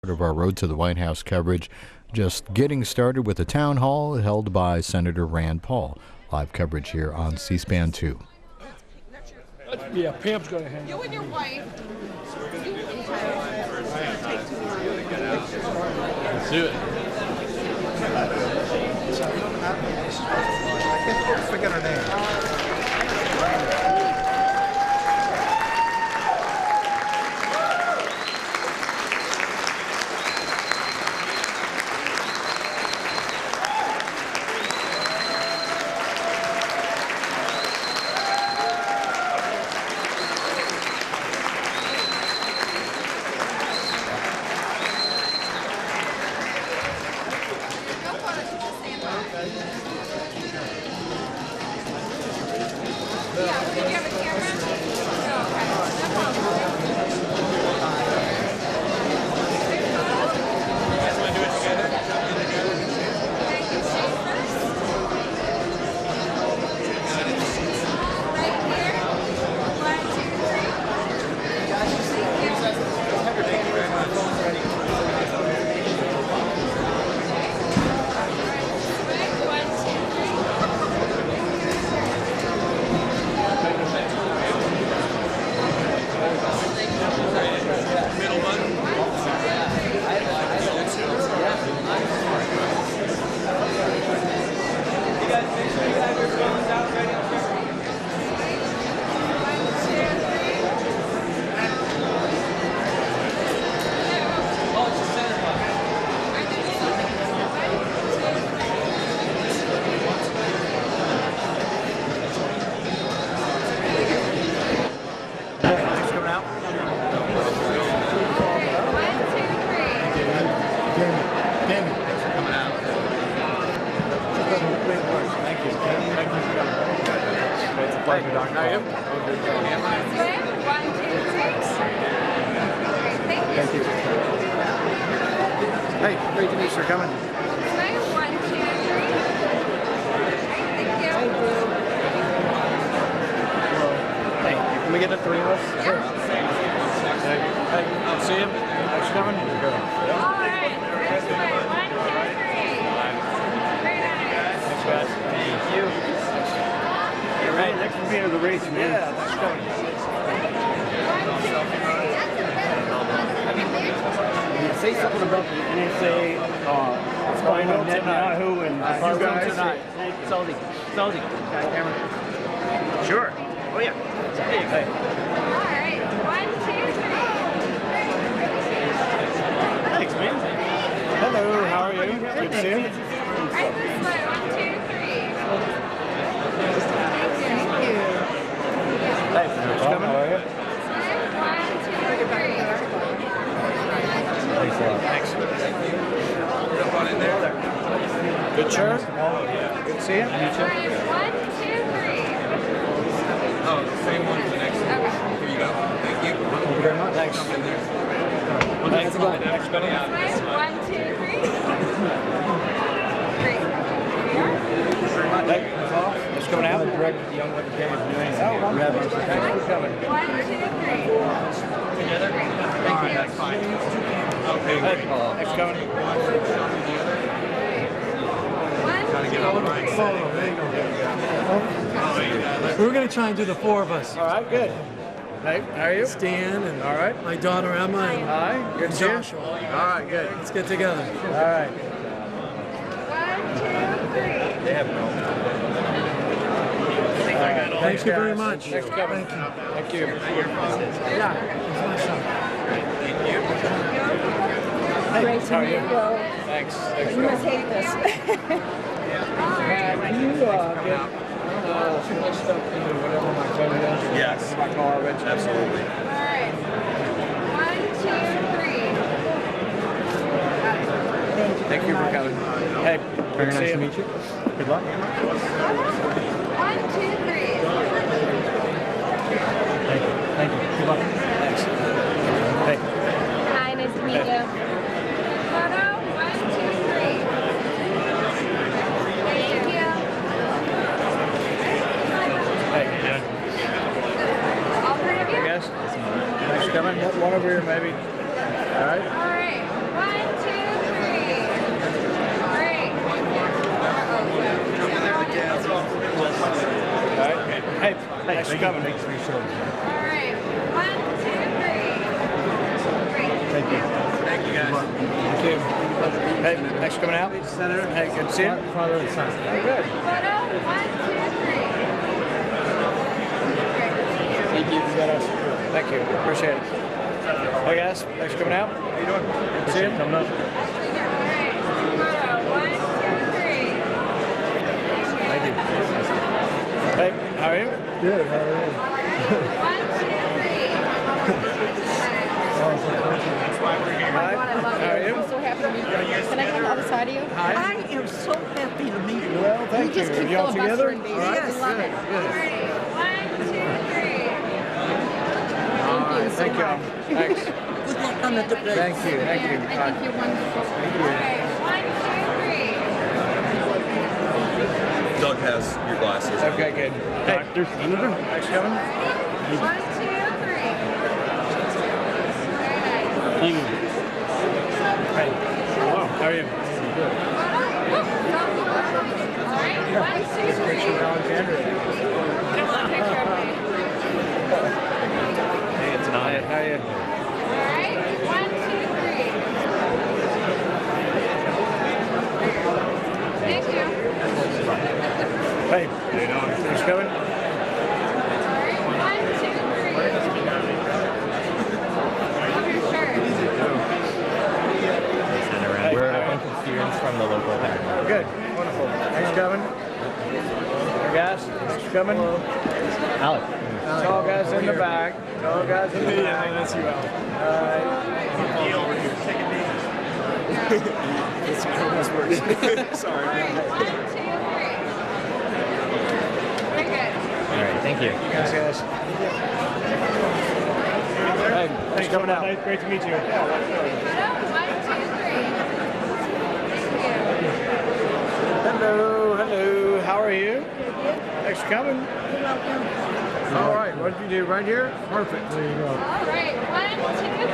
Of our Road to the White House coverage, just getting started with a town hall held by Senator Rand Paul. Live coverage here on C-SPAN 2. Yeah, Pam's going to hang You and your wife. Let's do it. I forget her name. Thank you. Hey, great Denise for coming. 1, 2, 3. Thank you. Hey, can we get the three of us? Sure. Hey, I'll see him. Thanks for coming. All right. This way. 1, 2, 3. Very nice. Thanks, guys. Thank you. All right, next for being of the race, man. Yeah, thanks for coming. 1, 2, 3. Say something about the NSA, spying on Netanyahu and you guys. Tonight. Saudi. Sure. Oh, yeah. Hey. All right. 1, 2, 3. Thanks, man. Hello, how are you? Good to see you. Right this way. 1, 2, 3. Thank you. Hey, thanks for coming. How are you? 1, 2, 3. Thanks a lot. Thanks. Jump on in there. Good shirt. Good to see you. All right. 1, 2, 3. Oh, the same one for the next one. Okay. Here you go. Thank you. Thank you very much. Thanks. Jump in there. Thanks. Thanks for coming out. This way. 1, 2, 3. Great. Here we are. Thanks for coming out. Direct the Young Weather Games doing. Thanks for coming. 1, 2, 3. Together? All right, that's fine. Okay, Hey, great. thanks for coming. Gotta get on the right side. We're going to try and do the four of us. All right, good. Hey, how are you? Stan and All right. my daughter Emma and Hi, good to see you. Joshua. All right, good. Let's get together. All right. 1, 2, 3. They have no. Thank you very much. Thanks for coming. Thank you. Thank you. Yeah, it's my son. Great to meet you. Thanks. Thanks for You coming. must hate this. Can you get too much stuff into whatever my phone is? Yes. My car, Rich. Absolutely. All right. 1, 2, 3. Thank you for coming. Hey, very nice to meet you. Good luck. 1, 2, 3. Thank you. Good luck. Thanks. Hey. Hi, nice to meet you. Photo. 1, 2, 3. Thank you. Hey. All 3 of you? Yes. Thanks for coming. One over here, maybe. All right. All right. Hey, thanks for coming. All right. 1, 2, 3. Great. Thank you. Thank you, guys. Thank you. Hey, thanks for coming out. Senator. Hey, good to see you. Father and son. Good. Photo. 1, 2, 3. Great. Thank you. Thank you. Appreciate it. Hey guys, thanks for coming out. How you doing? Good to see you. Coming up. All right. Photo. 1, 2, 3. Thank you. Hey, how are you? Good. How are you? 1, 2, 3. Hi. God, I love you. How are you? I'm so happy to meet you. Can I come on the other side of you? Hi. I am so happy to meet you. Well, thank you. just keep You all together? filibustering, baby. All right. Yes. I love it. Good. All right. 1, 2, 3. All right. Thank you. Thanks. Good luck on the debate. Thank you. Thank you. I think you're wonderful. Thank All you. right. 1, 2, 3. Doug has your glasses. Okay, good. Hey, there's Senator. Thanks for coming. 1, 2, 3. Very nice. Thank you. Hey. Hello. How are you? Good. All right. 1, 2, 3. Alexandria. I don't want a picture of me. Hey, it's an honor. How are you? All right. 1, 2, 3. Thank you. Hey. How you doing? Thanks for coming. All right. 1, 2, 3. Love your shirt. Hey, We're how are you? a bunch of students from the local academy. Good. Wonderful. Thanks for coming. Hey guys, thanks for coming. Alex. Tall guys in the back. Tall guys in the back. Yeah, that's you, Al. All right. Neil over here. That's how this works. Sorry. All right. 1, 2, 3. Very good. All right, thank you. Thanks, guys. Hey, thanks for coming out. Great to meet you. Photo. 1, 2, 3. Thank you. Hello, hello. How are you? Thanks for coming. All right, what did you do right here? Perfect. There you go. All right. 1, 2, 3.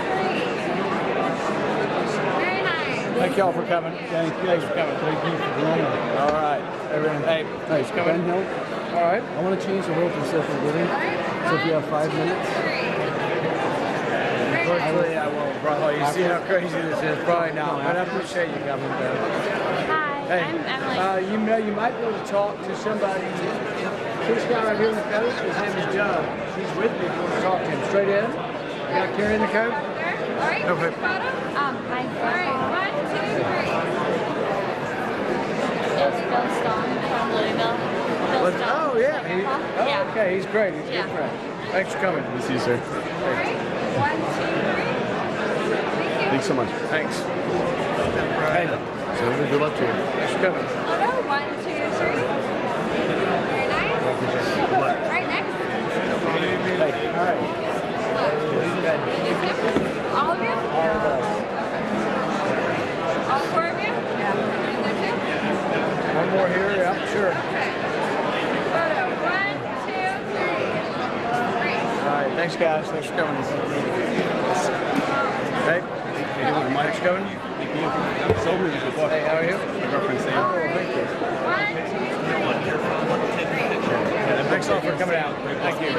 Very nice. Thank y'all for coming. Thanks for coming. Thank you for coming. All right. Everyone, hey, thanks for coming. Ben Hill. All right. I want to change the role from self-forgetting. So if you have 5 minutes. Unfortunately, I won't, probably. You see how crazy this is? Probably not. But I appreciate you coming, though. Hi, Hey, I'm Emily. you might be able to talk to somebody. This guy right here in the coat, his name is John. He's with me if you want to talk to him. Straight in. You got Carrie in the coat? All right. Okay. Photo. Hi. All right. 1, 2, 3. It's Bill Stone from Louisville. Bill Stone. Oh, yeah. Yeah. Okay, he's great. He's a good Yeah. friend. Thanks for coming. Good to see you, sir. All right. 1, 2, 3. Thank you. Thanks so much. Thanks. Hey, Good luck to you. thanks for coming. Photo. 1, 2, 3. Very nice. Right next. Hey, all right. All of you? All of us. All 4 of you? Yeah. And there too? One more here. Yeah, sure. Okay. Photo. 1, 2, 3. Great. All right. Thanks, guys. Thanks for coming. Hey, thanks for coming. Hey, how are you? Oh, thank you. 1, 2, 3. Thanks all for coming out. Thank you.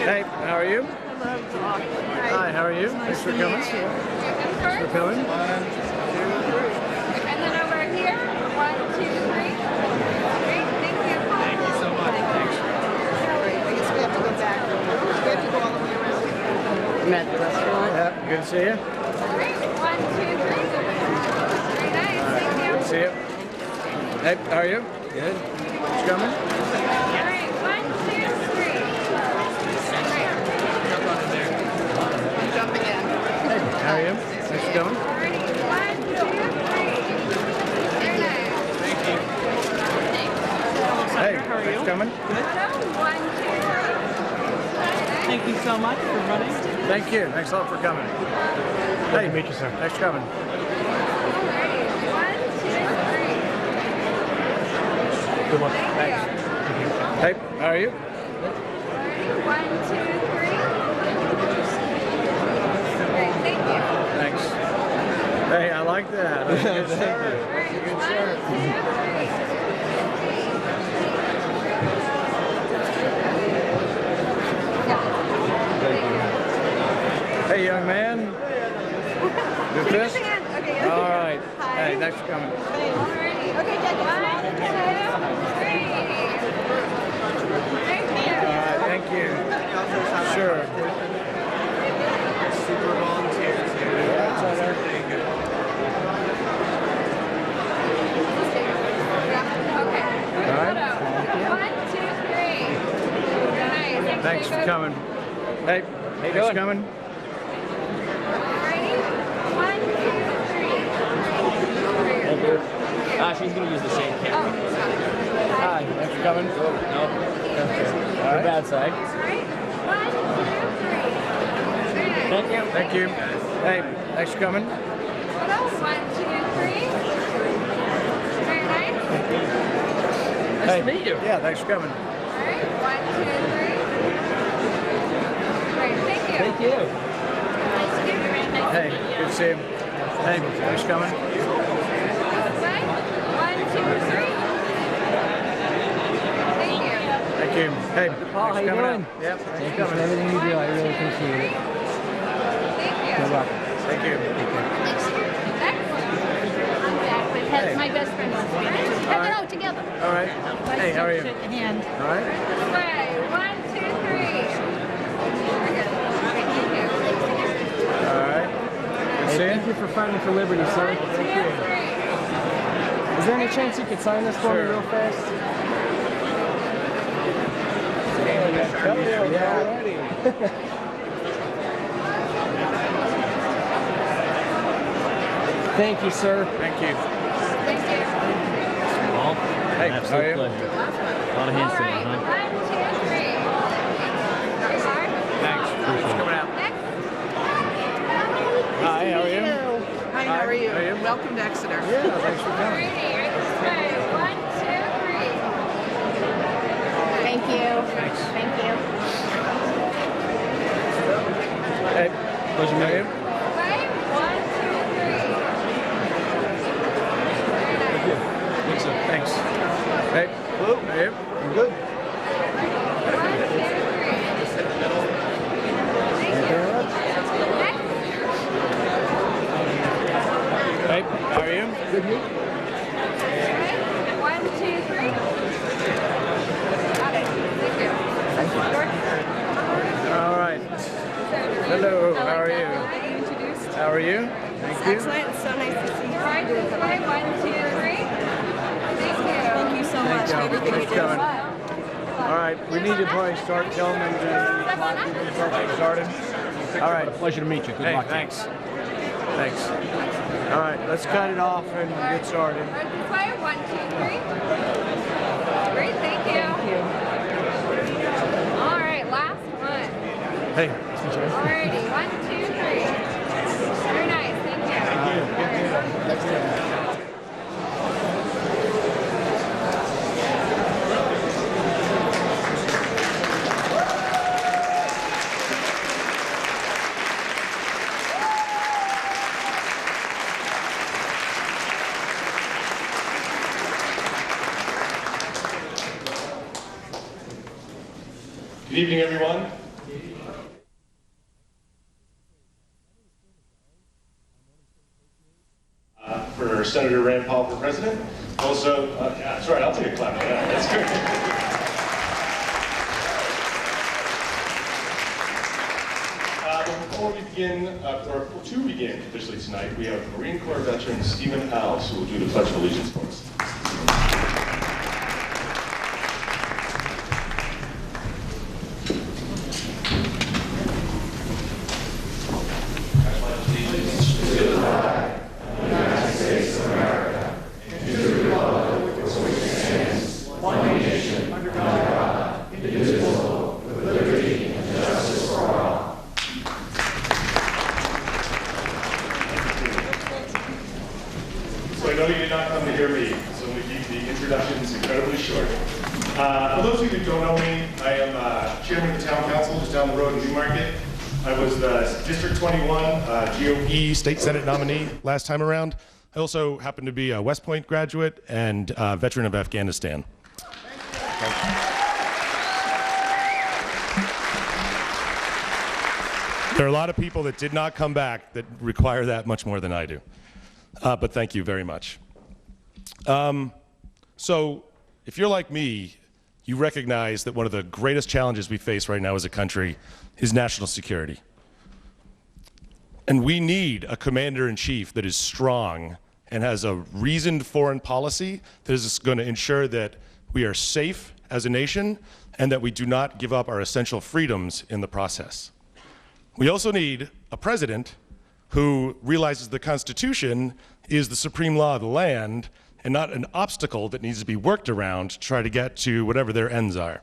Hey, how are you? Hi, how are you? Thanks for coming. First. For coming. And then over here. 1, 2, 3. Great. Thank you. Thank you so much. I guess we have to go back. We have to go all the way around. I'm at the restaurant. Yeah, good to see you. Great. 1, 2, 3. Very nice. Thank you. Good to see you. Hey, how are you? Good. Thanks for coming. All right. 1, 2, 3. Great. Jumping in. Hey, how are you? Thanks for coming. Alrighty. 1, 2, 3. Very nice. Hey, thanks for coming. Photo. 1, 2, 3. Thank you so much for running. Thank you. Thanks a lot for coming. Hey, meet you, sir. Thanks for coming. Alrighty. 1, 2, 3. Good luck. Thank you. Hey, how are you? Alrighty. 1, 2, 3. Great. Thank you. Thanks. Hey, I like that. That's a good shirt. That's a good shirt. 1, 2, 3. Hey, young man. Do this? Okay. All right. Hi. Hey, thanks for coming. Okay, Jack. 1, 2, 3. Thank you. All right, thank you. Sure. Super volunteers here. That's all right. Okay. All right. 1, 2, 3. Nice. Thanks for coming. Hey, thanks for coming. Ready? 1, 2, 3. She's going to use the same camera. Hi, thanks for coming. No. All The right. bad side. All right. 1, 2, 3. Thank you. Thank you. Hey, thanks for coming. 1, 2, 3. Very nice. Nice Hey. to meet you. Yeah, thanks for coming. All right. 1, 2, 3. Great. Thank you. Thank you. Nice to meet you. Hey, good to see you. Hey, thanks for coming. This way. 1, 2, 3. Thank you. Thank you. Hey, Paul, how you coming doing? out. Yep, thanks Thank for you for coming. everything you do. I really appreciate it. Thank you. Good luck. Thank you. That's my best friend wants to be there. Check it out together. All right. Hey, how are you? Shake your hand. All right. This way. 1, 2, 3. Very good. Thank you. All right. Good to Hey, see thank you. you for fighting for liberty, sir. 1, 2, 3. Is there any chance you could sign this for me Sure. real fast? Thank you, sir. Thank you. Thank you. Paul, Hey, how are absolute you? pleasure. A lot of All hands right. tonight, 1, huh? 2, 3. There you are. Thanks. Thanks for coming out. Next. Hi, how are you? Hi, how are you? How are you? Welcome to Exeter. Yeah, thanks for coming. Ready. Right this way. 1, 2, 3. Thank you. Thanks. Thank you. Hey, pleasure meeting you. Way. 1, 2, 3. Thanks. Hey, hello. How are you? I'm good. 1, 2, 3. Thank you. Next. Hey, how are you? Good. Right. 1, 2, 3. Got it. Thank you. All right. Hello, how are you? How are you? Thank you. Excellent. It's so nice to see you. Right this way. 1, 2, 3. Thank you. Thank you so much for everything you Thanks for do. coming. All right, we need to probably start telling them to start getting started. All right. Pleasure to meet you. Good Hey, luck. thanks. Thanks. All right, let's cut it off and get started. Right this way. 1, 2, 3. Great. Thank you. All right. Last one. Hey. Alrighty. 1, 2, 3. Very nice. Thank you. Good evening, everyone. For Senator Rand Paul for president. Also, yeah, that's right, I'll take a clap for that. That's great. Before we begin, or to begin officially tonight, we have Marine Corps veteran Stephen Alves, who will do the Pledge of Allegiance for us. So I know you did not come to hear me, so we keep the introductions incredibly short. For those of you who don't know me, I am chairman of the town council just down the road in Newmarket. I was the District 21 GOP State Senate nominee last time around. I also happen to be a West Point graduate and veteran of Afghanistan. There are a lot of people that did not come back that require that much more than I do. But thank you very much. So if you're like me, you recognize that one of the greatest challenges we face right now as a country is national security. And we need a commander-in-chief that is strong and has a reasoned foreign policy that is going to ensure that we are safe as a nation and that we do not give up our essential freedoms in the process. We also need a president who realizes the Constitution is the supreme law of the land and not an obstacle that needs to be worked around to try to get to whatever their ends are.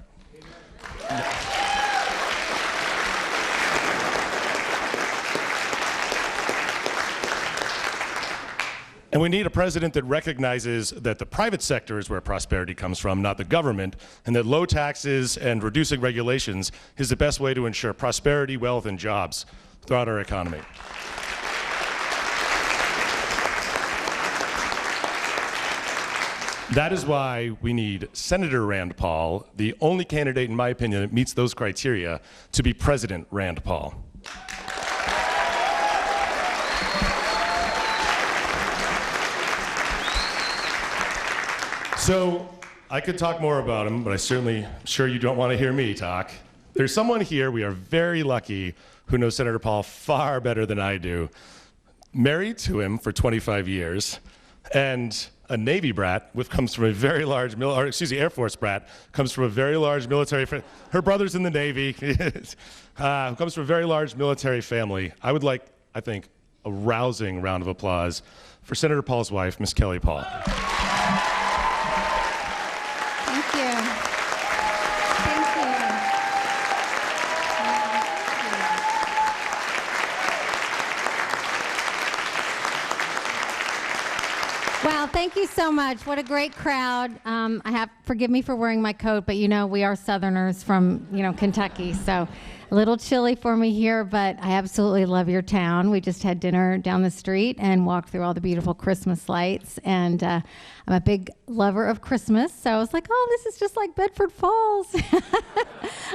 And we need a president that recognizes that the private sector is where prosperity comes from, not the government, and that low taxes and reducing regulations is the best way to ensure prosperity, wealth, and jobs throughout our economy. That is why we need Senator Rand Paul, the only candidate, in my opinion, that meets those criteria, to be President Rand Paul. So I could talk more about him, but I'm sure you don't want to hear me talk. There's someone here, we are very lucky, who knows Senator Paul far better than I do. Married to him for 25 years, and a Navy brat, comes from a very large, Air Force brat, comes from a very large military, her brother's in the Navy, comes from a very large military family. I would like, I think, a rousing round of applause for Senator Paul's wife, Miss Kelly Paul. Thank you. Thank you. Wow, thank you so much. What a great crowd. Forgive me for wearing my coat, but you know, we are Southerners from, Kentucky, so a little chilly for me here, but I absolutely love your town. We just had dinner down the street and walked through all the beautiful Christmas lights, and I'm a big lover of Christmas, so I was like, oh, this is just like Bedford Falls.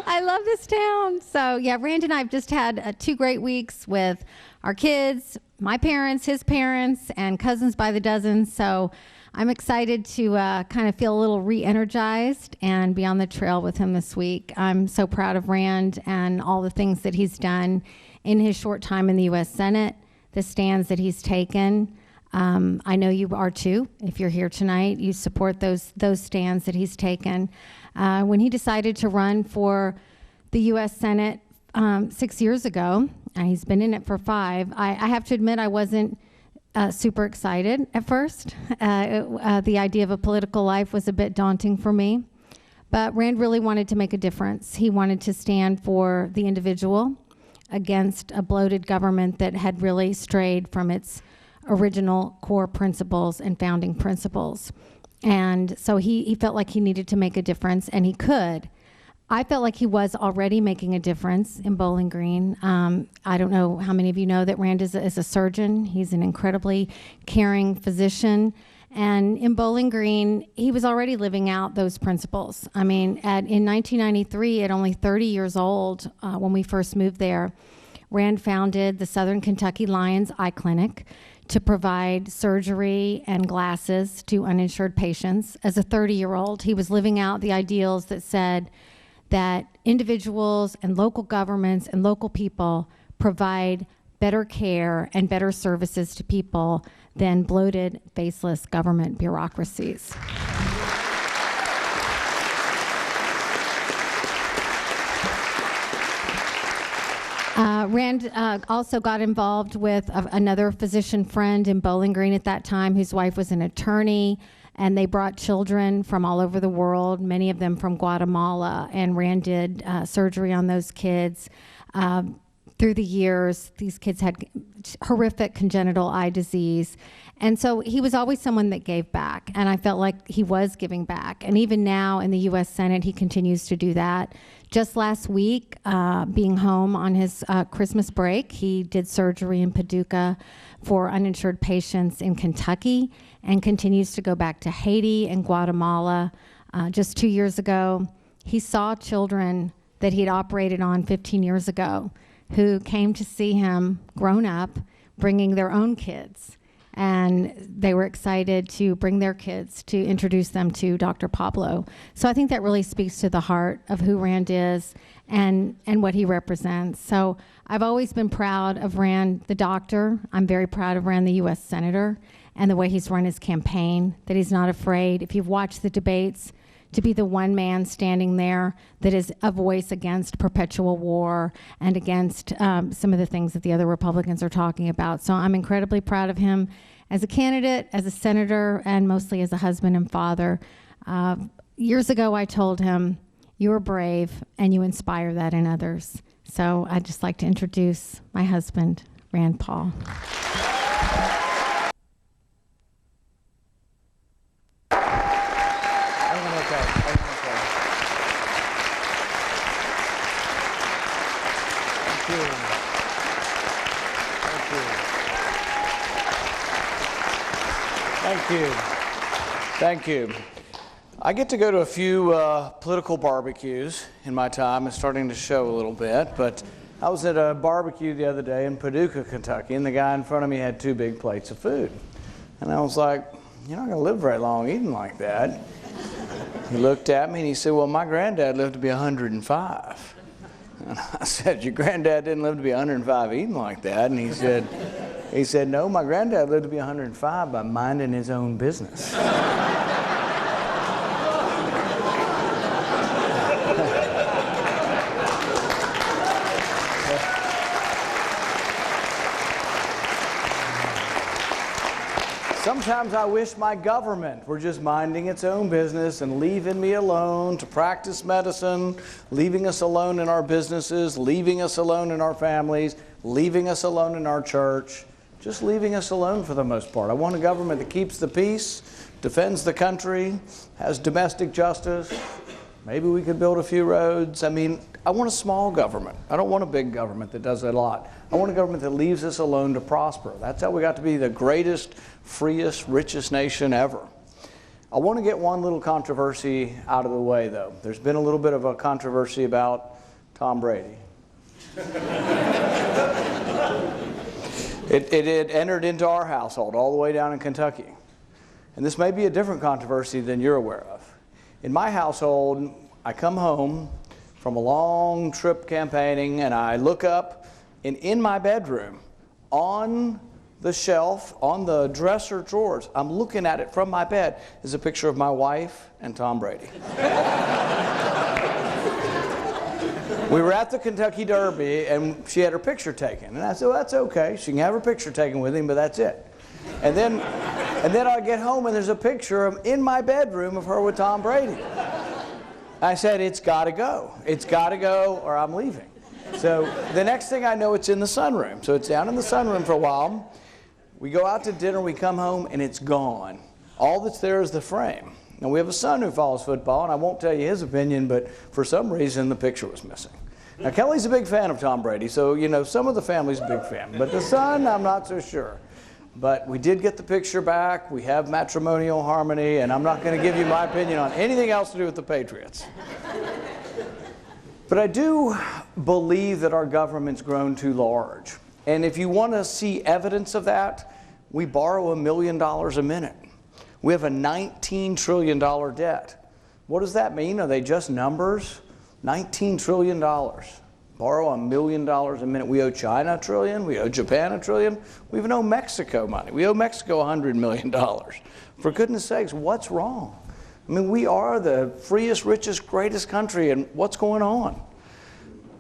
I love this town. So yeah, Rand and I have just had 2 great weeks with our kids, my parents, his parents, and cousins by the dozen. So I'm excited to kind of feel a little re-energized and be on the trail with him this week. I'm so proud of Rand and all the things that he's done in his short time in the U.S. Senate, the stands that he's taken. I know you are too. If you're here tonight, you support those stands that he's taken. When he decided to run for the U.S. Senate 6 years ago, and he's been in it for 5, I have to admit I wasn't super excited at first. The idea of a political life was a bit daunting for me. But Rand really wanted to make a difference. He wanted to stand for the individual against a bloated government that had really strayed from its original core principles and founding principles. And so he felt like he needed to make a difference, and he could. I felt like he was already making a difference in Bowling Green. I don't know how many of you know that Rand is a surgeon. He's an incredibly caring physician. And in Bowling Green, he was already living out those principles. I mean, in 1993, at only 30 years old, when we first moved there, Rand founded the Southern Kentucky Lions Eye Clinic to provide surgery and glasses to uninsured patients. As a 30-year-old, he was living out the ideals that said that individuals and local governments and local people provide better care and better services to people than bloated, faceless government bureaucracies. Rand also got involved with another physician friend in Bowling Green at that time, whose wife was an attorney, and they brought children from all over the world, many of them from Guatemala, and Rand did surgery on those kids. Through the years, these kids had horrific congenital eye disease. And so he was always someone that gave back, and I felt like he was giving back. And even now in the U.S. Senate, he continues to do that. Just last week, being home on his Christmas break, he did surgery in Paducah for uninsured patients in Kentucky, and continues to go back to Haiti and Guatemala. Just 2 years ago, he saw children that he'd operated on 15 years ago who came to see him grown up, bringing their own kids. And they were excited to bring their kids to introduce them to Dr. Pablo. So I think that really speaks to the heart of who Rand is and what he represents. So I've always been proud of Rand, the doctor. I'm very proud of Rand, the U.S. Senator, and the way he's run his campaign, that he's not afraid. If you've watched the debates, to be the one man standing there that is a voice against perpetual war and against some of the things that the other Republicans are talking about. So I'm incredibly proud of him as a candidate, as a senator, and mostly as a husband and father. Years ago, I told him, "You're brave and you inspire that in others." So I'd just like to introduce my husband, Rand Paul. Thank you. I get to go to a few political barbecues in my time. It's starting to show a little bit, but I was at a barbecue the other day in Paducah, Kentucky, and the guy in front of me had 2 big plates of food. And I was like, "You're not going to live very long eating like that." He looked at me and he said, "Well, my granddad lived to be 105. And I said, "Your granddad didn't live to be 105 eating like that?" And he said, "No, my granddad lived to be 105 by minding his own business." Sometimes I wish my government were just minding its own business and leaving me alone to practice medicine, leaving us alone in our businesses, leaving us alone in our families, leaving us alone in our church, just leaving us alone for the most part. I want a government that keeps the peace, defends the country, has domestic justice. Maybe we could build a few roads. I mean, I want a small government. I don't want a big government that does a lot. I want a government that leaves us alone to prosper. That's how we got to be the greatest, freest, richest nation ever. I want to get one little controversy out of the way, though. There's been a little bit of a controversy about Tom Brady. It entered into our household all the way down in Kentucky. And this may be a different controversy than you're aware of. In my household, I come home from a long trip campaigning and I look up, and in my bedroom, on the shelf, on the dresser drawers, I'm looking at it from my bed, is a picture of my wife and Tom Brady. We were at the Kentucky Derby and she had her picture taken. And I said, "Well, that's okay. She can have her picture taken with him, but that's it." And then I get home and there's a picture in my bedroom of her with Tom Brady. I said, "It's got to go. It's got to go or I'm leaving." So the next thing I know, it's in the sunroom. So it's down in the sunroom for a while. We go out to dinner, we come home, and it's gone. All that's there is the frame. Now, we have a son who follows football, and I won't tell you his opinion, but for some reason, the picture was missing. Now, Kelly's a big fan of Tom Brady, so, you know, some of the family's a big fan. But the son, I'm not so sure. But we did get the picture back. We have matrimonial harmony, and I'm not going to give you my opinion on anything else to do with the Patriots. But I do believe that our government's grown too large. And if you want to see evidence of that, we borrow $1 million a minute. We have a $19 trillion debt. What does that mean? Are they just numbers? $19 trillion. Borrow $1 million a minute. We owe China $1 trillion. We owe Japan $1 trillion. We even owe Mexico money. We owe Mexico $100 million. For goodness sakes, what's wrong? I mean, we are the freest, richest, greatest country, and what's going on?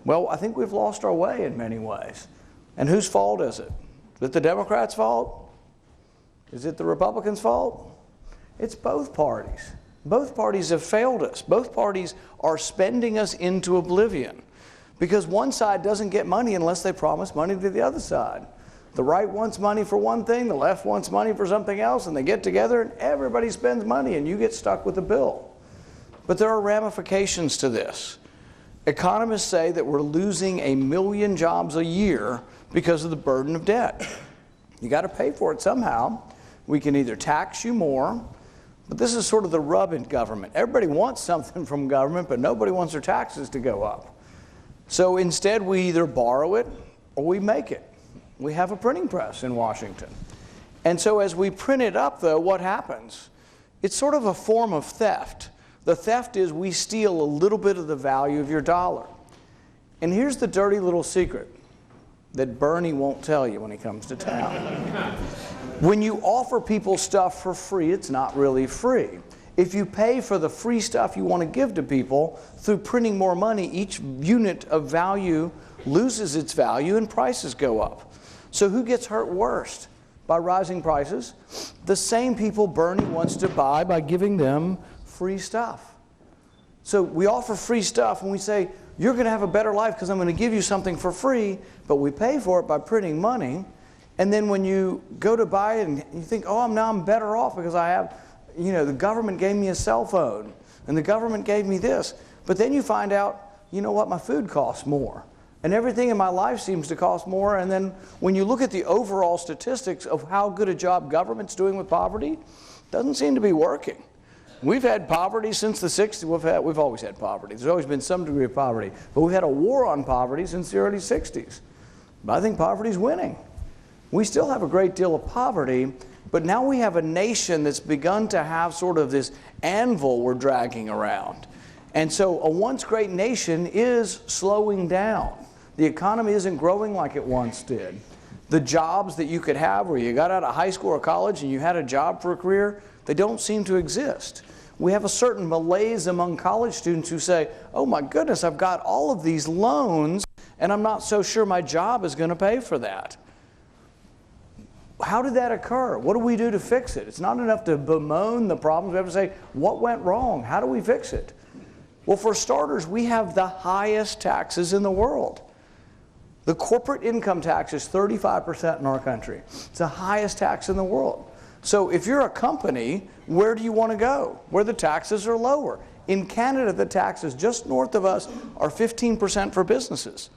Well, I think we've lost our way in many ways. And whose fault is it? Is it the Democrats' fault? Is it the Republicans' fault? It's both parties. Both parties have failed us. Both parties are spending us into oblivion because one side doesn't get money unless they promise money to the other side. The right wants money for one thing, the left wants money for something else, and they get together and everybody spends money and you get stuck with the bill. But there are ramifications to this. Economists say that we're losing 1 million jobs a year because of the burden of debt. You got to pay for it somehow. We can either tax you more, but this is sort of the rub in government. Everybody wants something from government, but nobody wants their taxes to go up. So instead, we either borrow it or we make it. We have a printing press in Washington. And so as we print it up, though, what happens? It's sort of a form of theft. The theft is we steal a little bit of the value of your dollar. And here's the dirty little secret that Bernie won't tell you when he comes to town. When you offer people stuff for free, it's not really free. If you pay for the free stuff you want to give to people through printing more money, each unit of value loses its value and prices go up. So who gets hurt worst by rising prices? The same people Bernie wants to buy by giving them free stuff. So we offer free stuff and we say, you're going to have a better life because I'm going to give you something for free, but we pay for it by printing money. And then when you go to buy it and you think, oh, now I'm better off because I have, the government gave me a cell phone and the government gave me this. But then you find out, you know what, my food costs more. And everything in my life seems to cost more. And then when you look at the overall statistics of how good a job government's doing with poverty, it doesn't seem to be working. We've had poverty since the 60s. We've always had poverty. There's always been some degree of poverty. But we've had a war on poverty since the early 60s. But I think poverty's winning. We still have a great deal of poverty, but now we have a nation that's begun to have sort of this anvil we're dragging around. And so a once great nation is slowing down. The economy isn't growing like it once did. The jobs that you could have where you got out of high school or college and you had a job for a career, they don't seem to exist. We have a certain malaise among college students who say, oh my goodness, I've got all of these loans and I'm not so sure my job is going to pay for that. How did that occur? What do we do to fix it? It's not enough to bemoan the problems. We have to say, what went wrong? How do we fix it? Well, for starters, we have the highest taxes in the world. The corporate income tax is 35% in our country. It's the highest tax in the world. So if you're a company, where do you want to go? Where the taxes are lower. In Canada, the taxes just north of us are 15% for businesses.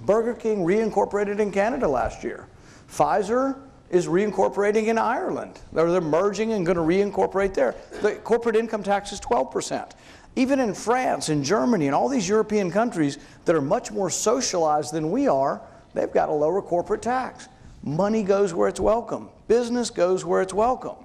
Burger King reincorporated in Canada last year. Pfizer is reincorporating in Ireland. They're merging and going to reincorporate there. The corporate income tax is 12%. Even in France and Germany and all these European countries that are much more socialized than we are, they've got a lower corporate tax. Money goes where it's welcome. Business goes where it's welcome.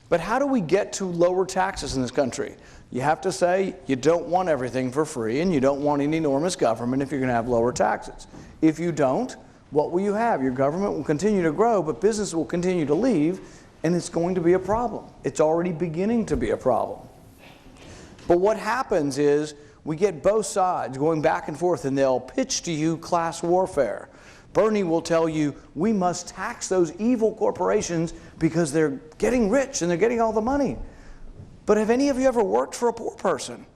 But how do we get to lower taxes in this country? You have to say you don't want everything for free and you don't want an enormous government if you're going to have lower taxes. If you don't, what will you have? Your government will continue to grow, but business will continue to leave, and it's going to be a problem. It's already beginning to be a problem. But what happens is we get both sides going back and forth, and they'll pitch to you class warfare. Bernie will tell you, we must tax those evil corporations because they're getting rich and they're getting all the money. But have any of you ever worked for a poor person?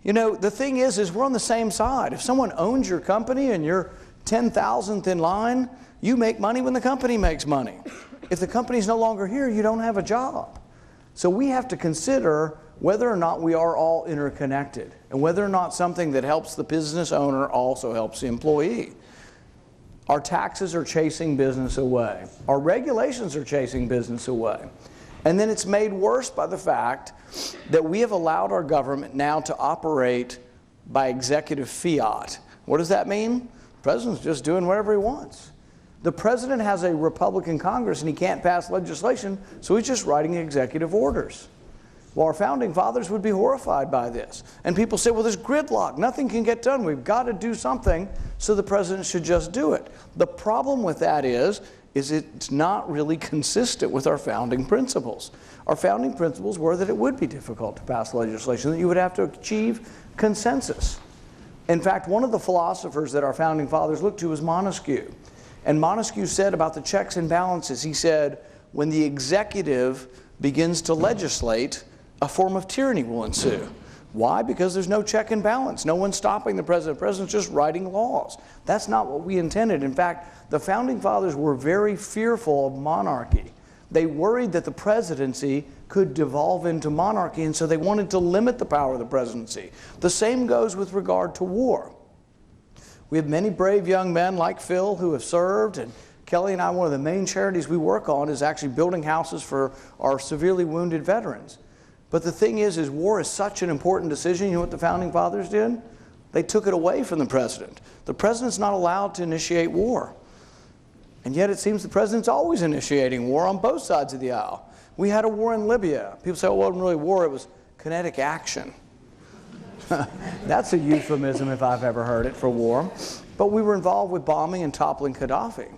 The thing is we're on the same side. If someone owns your company and you're 10,000th in line, you make money when the company makes money. If the company's no longer here, you don't have a job. So we have to consider whether or not we are all interconnected and whether or not something that helps the business owner also helps the employee. Our taxes are chasing business away. Our regulations are chasing business away. And then it's made worse by the fact that we have allowed our government now to operate by executive fiat. What does that mean? The president's just doing whatever he wants. The president has a Republican Congress and he can't pass legislation, so he's just writing executive orders. Well, our founding fathers would be horrified by this. And people say, well, there's gridlock. Nothing can get done. We've got to do something, so the president should just do it. The problem with that is it's not really consistent with our founding principles. Our founding principles were that it would be difficult to pass legislation, that you would have to achieve consensus. In fact, one of the philosophers that our founding fathers looked to was Montesquieu. And Montesquieu said about the checks and balances, he said, when the executive begins to legislate, a form of tyranny will ensue. Why? Because there's no check and balance. No one's stopping the president. The president's just writing laws. That's not what we intended. In fact, the founding fathers were very fearful of monarchy. They worried that the presidency could devolve into monarchy, and so they wanted to limit the power of the presidency. The same goes with regard to war. We have many brave young men like Phil who have served, and Kelly and I, one of the main charities we work on is actually building houses for our severely wounded veterans. But the thing is war is such an important decision. You know what the founding fathers did? They took it away from the president. The president's not allowed to initiate war. And yet it seems the president's always initiating war on both sides of the aisle. We had a war in Libya. People say, oh, it wasn't really war, it was kinetic action. That's a euphemism if I've ever heard it for war. But we were involved with bombing and toppling Gaddafi.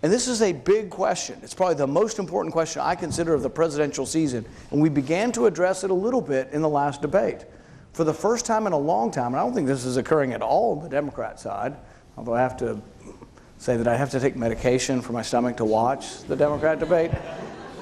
And this is a big question. It's probably the most important question I consider of the presidential season. And we began to address it a little bit in the last debate. For the first time in a long time, and I don't think this is occurring at all on the Democrat side, although I have to say that I have to take medication for my stomach to watch the Democrat debate.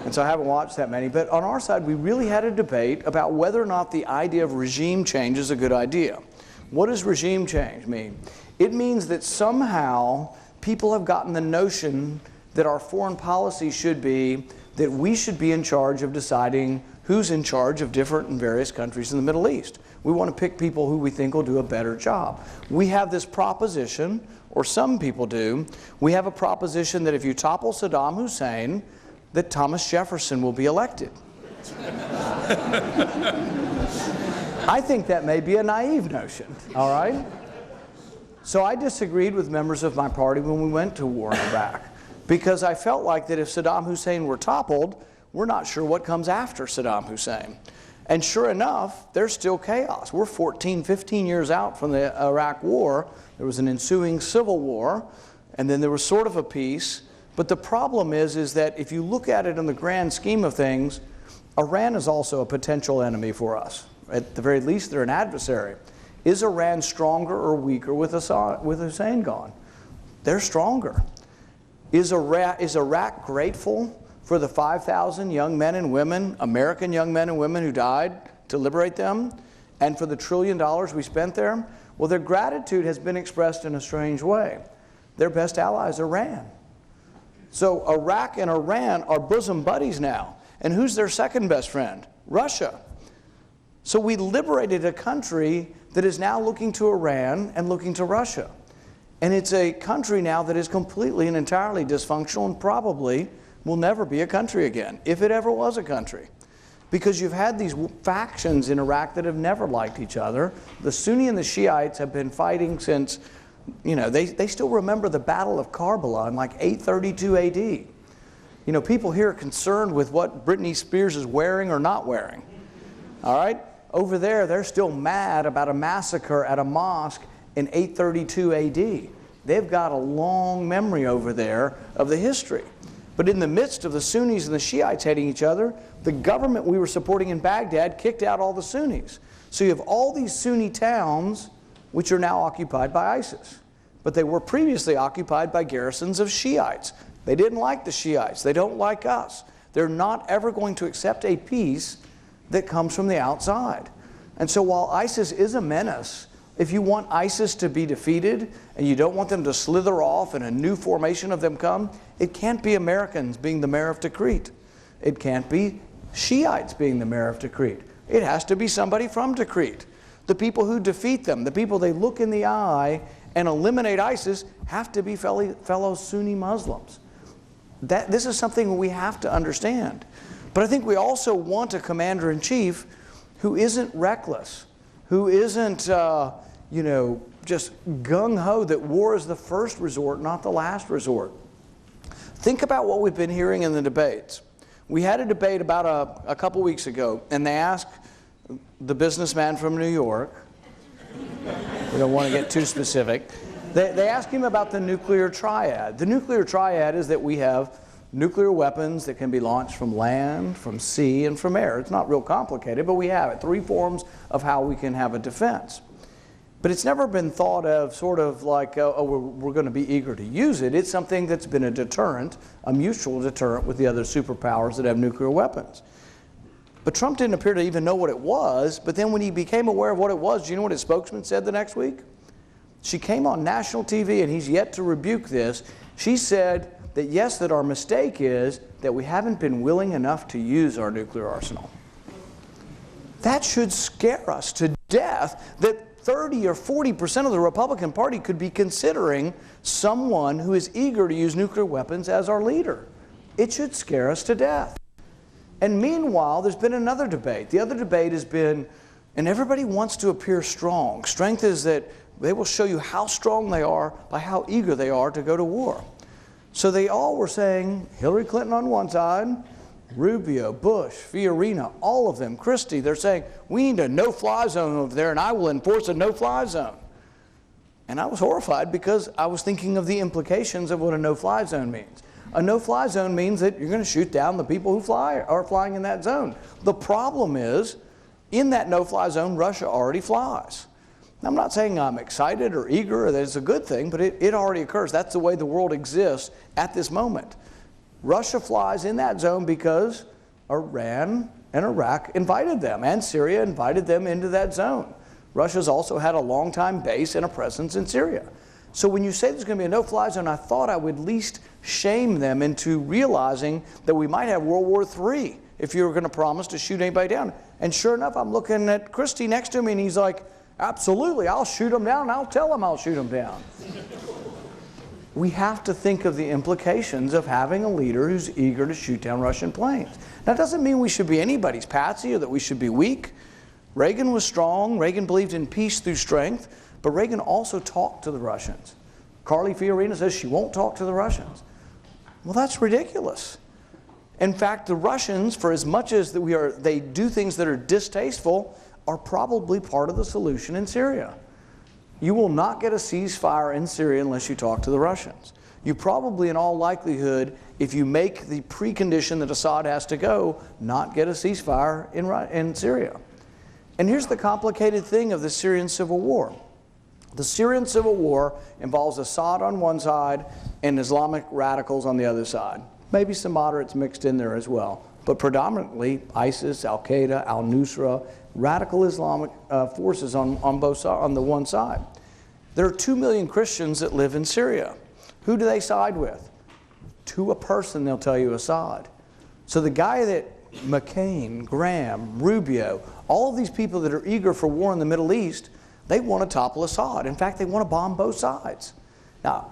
And so I haven't watched that many. But on our side, we really had a debate about whether or not the idea of regime change is a good idea. What does regime change mean? It means that somehow people have gotten the notion that our foreign policy should be that we should be in charge of deciding who's in charge of different and various countries in the Middle East. We want to pick people who we think will do a better job. We have this proposition, or some people do, we have a proposition that if you topple Saddam Hussein, that Thomas Jefferson will be elected. I think that may be a naive notion, all right? So I disagreed with members of my party when we went to war in Iraq, because I felt like that if Saddam Hussein were toppled, we're not sure what comes after Saddam Hussein. And sure enough, there's still chaos. We're 14, 15 years out from the Iraq war. There was an ensuing civil war, and then there was sort of a peace. But the problem is that if you look at it in the grand scheme of things, Iran is also a potential enemy for us. At the very least, they're an adversary. Is Iran stronger or weaker with Hussein gone? They're stronger. Is Iraq grateful for the 5,000 young men and women, American young men and women who died to liberate them, and for the $1 trillion we spent there? Well, their gratitude has been expressed in a strange way. Their best ally is Iran. So Iraq and Iran are bosom buddies now. And who's their second best friend? Russia. So we liberated a country that is now looking to Iran and looking to Russia. And it's a country now that is completely and entirely dysfunctional and probably will never be a country again, if it ever was a country. Because you've had these factions in Iraq that have never liked each other. The Sunni and the Shiites have been fighting since, you know, they still remember the Battle of Karbala in like 832 AD. You know, people here are concerned with what Britney Spears is wearing or not wearing. All right? Over there, they're still mad about a massacre at a mosque in 832 AD. They've got a long memory over there of the history. But in the midst of the Sunnis and the Shiites hating each other, the government we were supporting in Baghdad kicked out all the Sunnis. So you have all these Sunni towns which are now occupied by ISIS. But they were previously occupied by garrisons of Shiites. They didn't like the Shiites. They don't like us. They're not ever going to accept a peace that comes from the outside. And so while ISIS is a menace, if you want ISIS to be defeated and you don't want them to slither off and a new formation of them come, it can't be Americans being the mayor of Tikrit. It can't be Shiites being the mayor of Tikrit. It has to be somebody from Tikrit. The people who defeat them, the people they look in the eye and eliminate ISIS have to be fellow Sunni Muslims. This is something we have to understand. But I think we also want a commander-in-chief who isn't reckless, who isn't, you know, just gung-ho that war is the first resort, not the last resort. Think about what we've been hearing in the debates. We had a debate about a couple weeks ago, and they asked the businessman from New York, we don't want to get too specific, they asked him about the nuclear triad. The nuclear triad is that we have nuclear weapons that can be launched from land, from sea, and from air. It's not real complicated, but we have it. 3 forms of how we can have a defense. But it's never been thought of sort of like, oh, we're going to be eager to use it. It's something that's been a deterrent, a mutual deterrent with the other superpowers that have nuclear weapons. But Trump didn't appear to even know what it was, but then when he became aware of what it was, do you know what his spokesman said the next week? She came on national TV, and he's yet to rebuke this. She said that yes, that our mistake is that we haven't been willing enough to use our nuclear arsenal. That should scare us to death, that 30 or 40% of the Republican Party could be considering someone who is eager to use nuclear weapons as our leader. It should scare us to death. And meanwhile, there's been another debate. The other debate has been And everybody wants to appear strong. Strength is that they will show you how strong they are by how eager they are to go to war. So they all were saying, Hillary Clinton on one side, Rubio, Bush, Fiorina, all of them, Christie, they're saying, we need a no-fly zone over there, and I will enforce a no-fly zone. And I was horrified because I was thinking of the implications of what a no-fly zone means. A no-fly zone means that you're going to shoot down the people who are flying in that zone. The problem is, in that no-fly zone, Russia already flies. Now, I'm not saying I'm excited or eager or that it's a good thing, but it already occurs. That's the way the world exists at this moment. Russia flies in that zone because Iran and Iraq invited them, and Syria invited them into that zone. Russia's also had a long-time base and a presence in Syria. So when you say there's going to be a no-fly zone, I thought I would at least shame them into realizing that we might have World War III if you were going to promise to shoot anybody down. And sure enough, I'm looking at Christie next to me, and he's like, absolutely, I'll shoot them down, and I'll tell them I'll shoot them down. We have to think of the implications of having a leader who's eager to shoot down Russian planes. That doesn't mean we should be anybody's patsy or that we should be weak. Reagan was strong. Reagan believed in peace through strength, but Reagan also talked to the Russians. Carly Fiorina says she won't talk to the Russians. Well, that's ridiculous. In fact, the Russians, for as much as they do things that are distasteful, are probably part of the solution in Syria. You will not get a ceasefire in Syria unless you talk to the Russians. You probably, in all likelihood, if you make the precondition that Assad has to go, not get a ceasefire in Syria. And here's the complicated thing of the Syrian civil war. The Syrian civil war involves Assad on one side and Islamic radicals on the other side. Maybe some moderates mixed in there as well, but predominantly ISIS, Al-Qaeda, Al-Nusra, radical Islamic forces on the one side. There are 2 million Christians that live in Syria. Who do they side with? To a person, they'll tell you Assad. So the guy that McCain, Graham, Rubio, all of these people that are eager for war in the Middle East, they want to topple Assad. In fact, they want to bomb both sides. Now,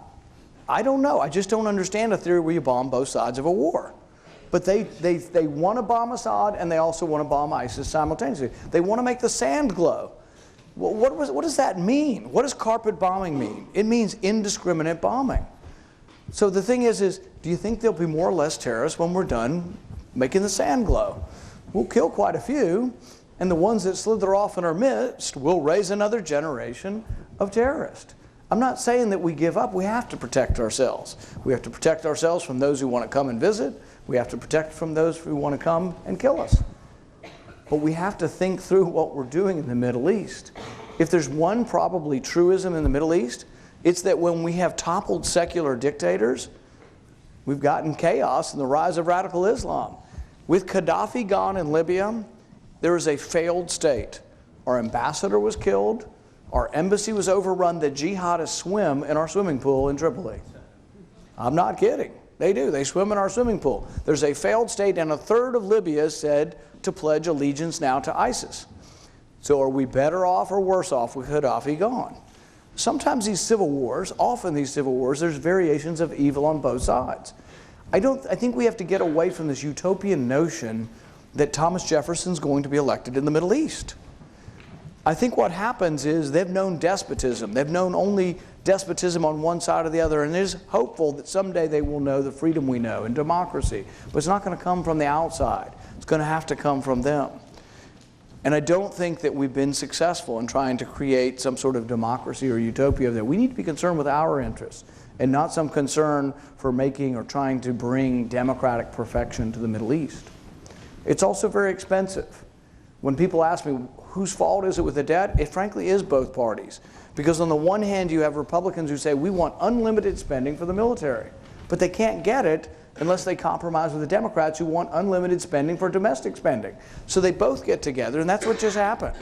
I don't know. I just don't understand a theory where you bomb both sides of a war. But they want to bomb Assad, and they also want to bomb ISIS simultaneously. They want to make the sand glow. Well, what does that mean? What does carpet bombing mean? It means indiscriminate bombing. So the thing is do you think there'll be more or less terrorists when we're done making the sand glow? We'll kill quite a few, and the ones that slither off in our midst will raise another generation of terrorists. I'm not saying that we give up. We have to protect ourselves. We have to protect ourselves from those who want to come and visit. We have to protect from those who want to come and kill us. But we have to think through what we're doing in the Middle East. If there's one probably truism in the Middle East, it's that when we have toppled secular dictators, we've gotten chaos and the rise of radical Islam. With Gaddafi gone in Libya, there is a failed state. Our ambassador was killed. Our embassy was overrun. The jihadists swim in our swimming pool in Tripoli. I'm not kidding. They do. They swim in our swimming pool. There's a failed state, and a third of Libya is said to pledge allegiance now to ISIS. So are we better off or worse off with Gaddafi gone? Sometimes these civil wars, often these civil wars, there's variations of evil on both sides. I think we have to get away from this utopian notion that Thomas Jefferson's going to be elected in the Middle East. I think what happens is they've known despotism. They've known only despotism on one side or the other, and it is hopeful that someday they will know the freedom we know and democracy. But it's not going to come from the outside. It's going to have to come from them. And I don't think that we've been successful in trying to create some sort of democracy or utopia there. We need to be concerned with our interests and not some concern for making or trying to bring democratic perfection to the Middle East. It's also very expensive. When people ask me, whose fault is it with the debt? It frankly is both parties. Because on the one hand, you have Republicans who say, we want unlimited spending for the military. But they can't get it unless they compromise with the Democrats who want unlimited spending for domestic spending. So they both get together, and that's what just happened.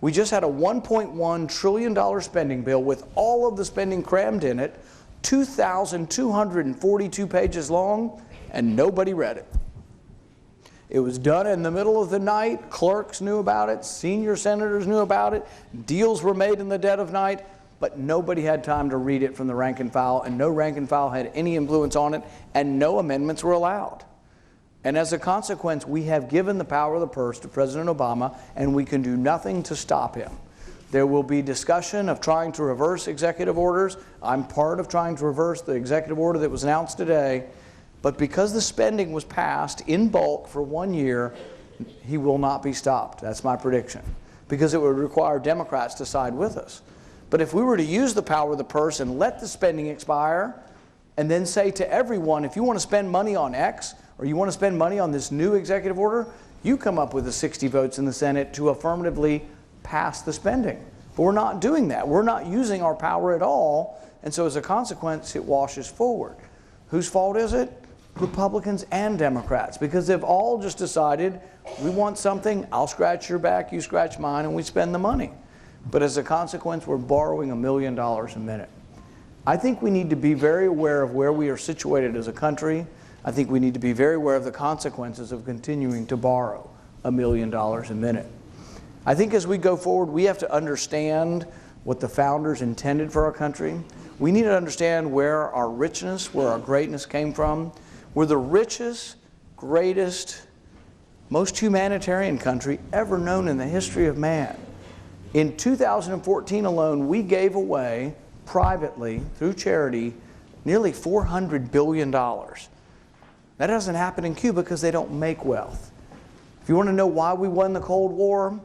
We just had a $1.1 trillion spending bill with all of the spending crammed in it, 2,242 pages long, and nobody read it. It was done in the middle of the night. Clerks knew about it. Senior senators knew about it. Deals were made in the dead of night. But nobody had time to read it from the rank and file, and no rank and file had any influence on it, and no amendments were allowed. And as a consequence, we have given the power of the purse to President Obama, and we can do nothing to stop him. There will be discussion of trying to reverse executive orders. I'm part of trying to reverse the executive order that was announced today. But because the spending was passed in bulk for 1 year, he will not be stopped. That's my prediction. Because it would require Democrats to side with us. But if we were to use the power of the purse and let the spending expire, and then say to everyone, if you want to spend money on X, or you want to spend money on this new executive order, you come up with the 60 votes in the Senate to affirmatively pass the spending. But we're not doing that. We're not using our power at all, and so as a consequence, it washes forward. Whose fault is it? Republicans and Democrats, because they've all just decided, we want something, I'll scratch your back, you scratch mine, and we spend the money. But as a consequence, we're borrowing $1 million a minute. I think we need to be very aware of where we are situated as a country. I think we need to be very aware of the consequences of continuing to borrow $1 million a minute. I think as we go forward, we have to understand what the founders intended for our country. We need to understand where our richness, where our greatness came from. We're the richest, greatest, most humanitarian country ever known in the history of man. In 2014 alone, we gave away privately, through charity, nearly $400 billion. That doesn't happen in Cuba because they don't make wealth. If you want to know why we won the Cold War,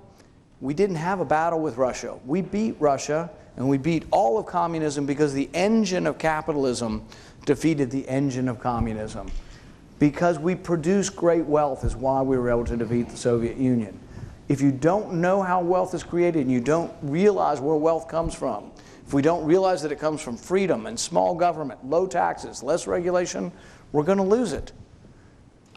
we didn't have a battle with Russia. We beat Russia, and we beat all of communism because the engine of capitalism defeated the engine of communism. Because we produced great wealth is why we were able to defeat the Soviet Union. If you don't know how wealth is created and you don't realize where wealth comes from, if we don't realize that it comes from freedom and small government, low taxes, less regulation, we're going to lose it.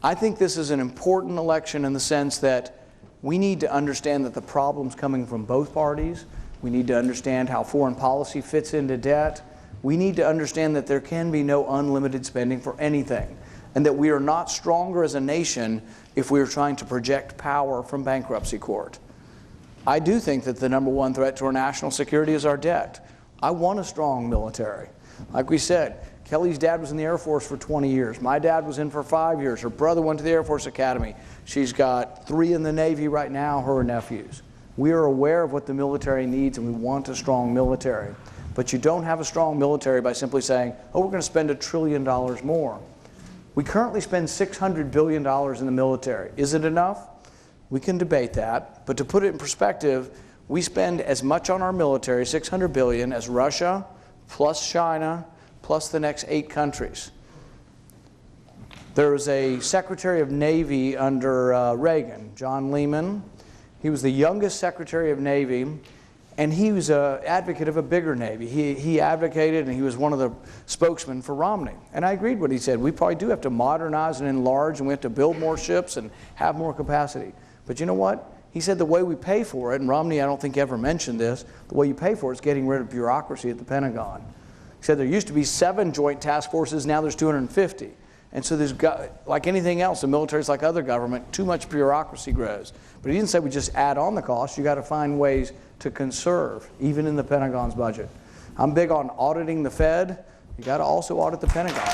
I think this is an important election in the sense that we need to understand that the problem's coming from both parties. We need to understand how foreign policy fits into debt. We need to understand that there can be no unlimited spending for anything, and that we are not stronger as a nation if we are trying to project power from bankruptcy court. I do think that the number one threat to our national security is our debt. I want a strong military. Like we said, Kelly's dad was in the Air Force for 20 years. My dad was in for 5 years. Her brother went to the Air Force Academy. She's got 3 in the Navy right now, her nephews. We are aware of what the military needs, and we want a strong military. But you don't have a strong military by simply saying, oh, we're going to spend $1 trillion more. We currently spend $600 billion in the military. Is it enough? We can debate that. But to put it in perspective, we spend as much on our military, $600 billion, as Russia, plus China, plus the next 8 countries. There was a Secretary of Navy under Reagan, John Lehman. He was the youngest Secretary of Navy, and he was an advocate of a bigger Navy. He advocated, and he was one of the spokesmen for Romney. And I agreed with what he said. We probably do have to modernize and enlarge, and we have to build more ships and have more capacity. But you know what? He said the way we pay for it, and Romney I don't think ever mentioned this, the way you pay for it is getting rid of bureaucracy at the Pentagon. He said there used to be 7 joint task forces, now there's 250. And so there's, like anything else, the military's like other government, too much bureaucracy grows. But he didn't say we just add on the cost. You got to find ways to conserve, even in the Pentagon's budget. I'm big on auditing the Fed. You got to also audit the Pentagon.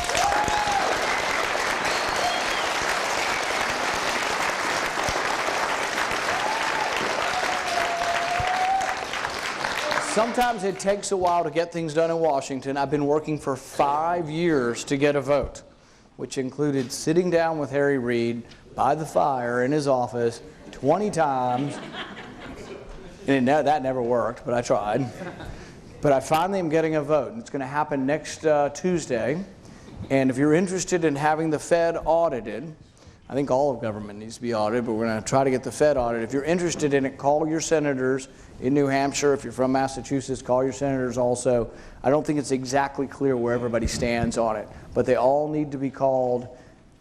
Sometimes it takes a while to get things done in Washington. I've been working for 5 years to get a vote, which included sitting down with Harry Reid by the fire in his office 20 times. And that never worked, but I tried. But I finally am getting a vote, and it's going to happen next Tuesday. And if you're interested in having the Fed audited, I think all of government needs to be audited, but we're going to try to get the Fed audited. If you're interested in it, call your senators in New Hampshire. If you're from Massachusetts, call your senators also. I don't think it's exactly clear where everybody stands on it, but they all need to be called.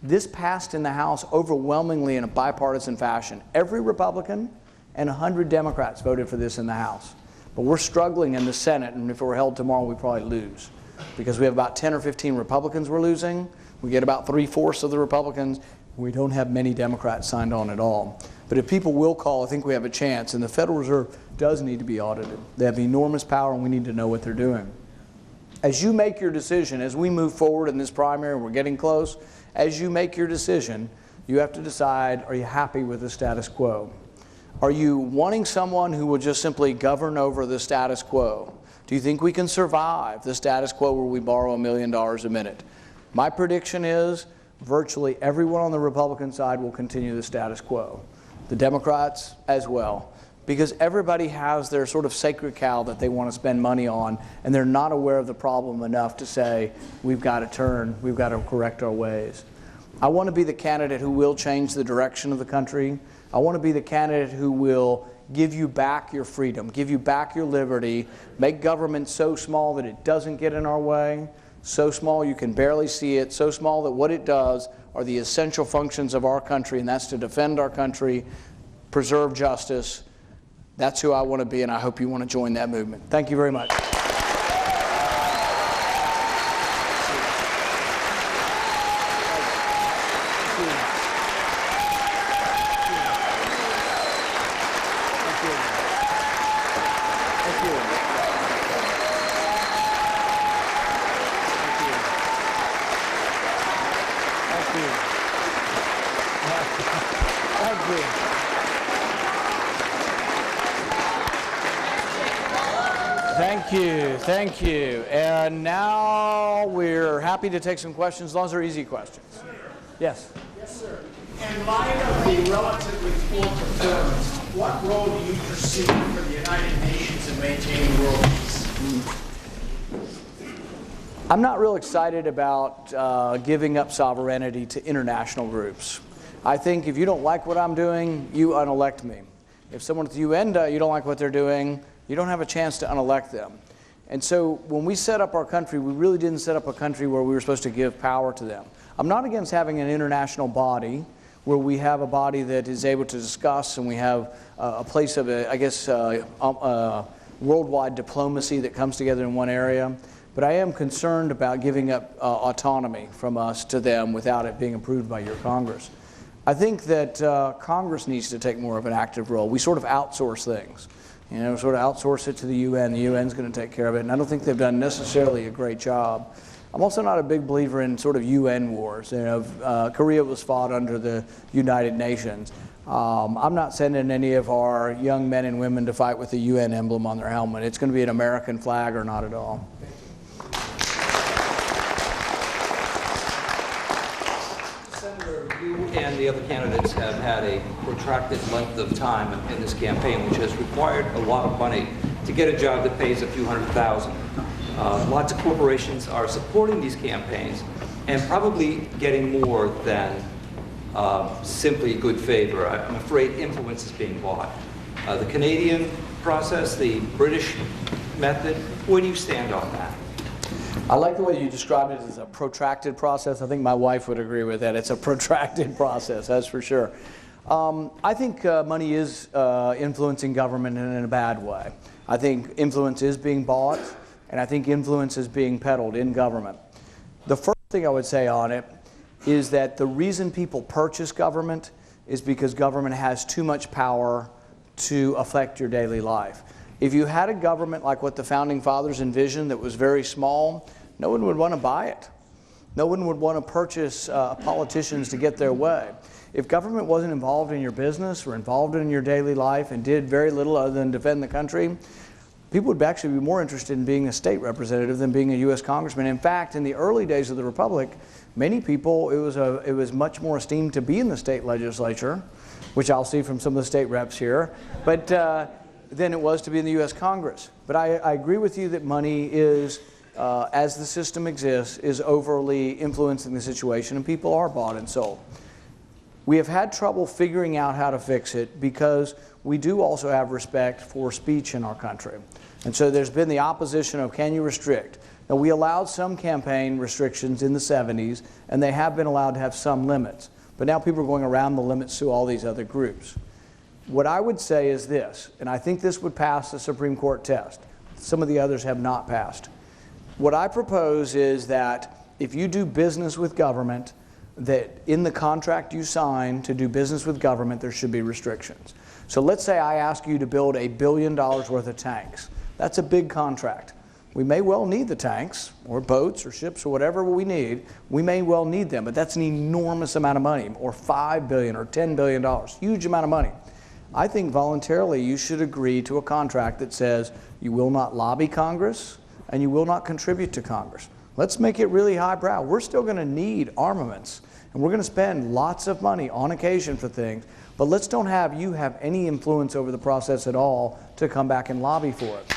This passed in the House overwhelmingly in a bipartisan fashion. Every Republican and 100 Democrats voted for this in the House. But we're struggling in the Senate, and if it were held tomorrow, we'd probably lose. Because we have about 10 or 15 Republicans we're losing. We get about 3/4 of the Republicans. We don't have many Democrats signed on at all. But if people will call, I think we have a chance. And the Federal Reserve does need to be audited. They have enormous power, and we need to know what they're doing. As you make your decision, as we move forward in this primary, we're getting close, as you make your decision, You have to decide, are you happy with the status quo? Are you wanting someone who will just simply govern over the status quo? Do you think we can survive the status quo where we borrow $1 million a minute? My prediction is virtually everyone on the Republican side will continue the status quo. The Democrats as well. Because everybody has their sort of sacred cow that they want to spend money on, and they're not aware of the problem enough to say, we've got to turn, we've got to correct our ways. I want to be the candidate who will change the direction of the country. I want to be the candidate who will give you back your freedom, give you back your liberty, make government so small that it doesn't get in our way, so small you can barely see it, so small that what it does are the essential functions of our country, and that's to defend our country, preserve justice. That's who I want to be, and I hope you want to join that movement. Thank you very much. Thank you. And now we're happy to take some questions, as long as they're easy questions. Yes? Yes, sir. In light of the relatively poor performance, what role do you perceive for the United Nations in maintaining world peace? I'm not real excited about giving up sovereignty to international groups. I think if you don't like what I'm doing, you unelect me. If someone at the UN, you don't like what they're doing, you don't have a chance to unelect them. And so when we set up our country, we really didn't set up a country where we were supposed to give power to them. I'm not against having an international body where we have a body that is able to discuss, and we have a place of, worldwide diplomacy that comes together in one area. But I am concerned about giving up autonomy from us to them without it being approved by your Congress. I think that Congress needs to take more of an active role. We sort of outsource things. You know, sort of outsource it to the UN. The UN's going to take care of it, and I don't think they've done necessarily a great job. I'm also not a big believer in sort of UN wars. You know, Korea was fought under the United Nations. I'm not sending any of our young men and women to fight with the UN emblem on their helmet. It's going to be an American flag or not at all. And the other candidates have had a protracted length of time in this campaign, which has required a lot of money to get a job that pays a few $100,000. Lots of corporations are supporting these campaigns and probably getting more than simply good favor. I'm afraid influence is being bought. The Canadian process, the British method, where do you stand on that? I like the way you described it as a protracted process. I think my wife would agree with that. It's a protracted process, that's for sure. I think money is influencing government in a bad way. I think influence is being bought, and I think influence is being peddled in government. The first thing I would say on it is that the reason people purchase government is because government has too much power to affect your daily life. If you had a government like what the Founding Fathers envisioned that was very small, no one would want to buy it. No one would want to purchase politicians to get their way. If government wasn't involved in your business or involved in your daily life and did very little other than defend the country, people would actually be more interested in being a state representative than being a U.S. congressman. In fact, in the early days of the Republic, many people, it was much more esteemed to be in the state legislature, which I'll see from some of the state reps here, but than it was to be in the U.S. Congress. But I agree with you that money is, as the system exists, is overly influencing the situation, and people are bought and sold. We have had trouble figuring out how to fix it because we do also have respect for speech in our country. And so there's been the opposition of, can you restrict? Now, we allowed some campaign restrictions in the 70s, and they have been allowed to have some limits. But now people are going around the limits to all these other groups. What I would say is this, and I think this would pass the Supreme Court test. Some of the others have not passed. What I propose is that if you do business with government, that in the contract you sign to do business with government, there should be restrictions. So let's say I ask you to build $1 billion worth of tanks. That's a big contract. We may well need the tanks or boats or ships or whatever we need. We may well need them, but that's an enormous amount of money, or $5 billion or $10 billion, huge amount of money. I think voluntarily you should agree to a contract that says you will not lobby Congress and you will not contribute to Congress. Let's make it really highbrow. We're still going to need armaments, and we're going to spend lots of money on occasion for things, but let's don't have you have any influence over the process at all to come back and lobby for it.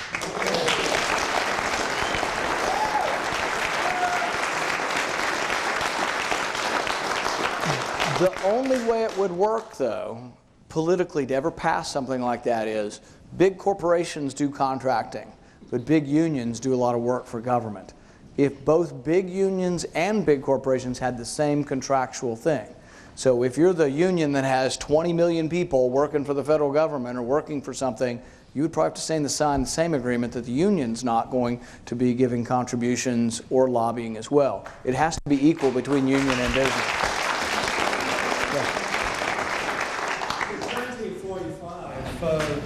The only way it would work, though, politically, to ever pass something like that is big corporations do contracting, but big unions do a lot of work for government. If both big unions and big corporations had the same contractual thing, so if you're the union that has 20 million people working for the federal government or working for something, you would probably have to sign the same agreement that the union's not going to be giving contributions or lobbying as well. It has to be equal between union and business.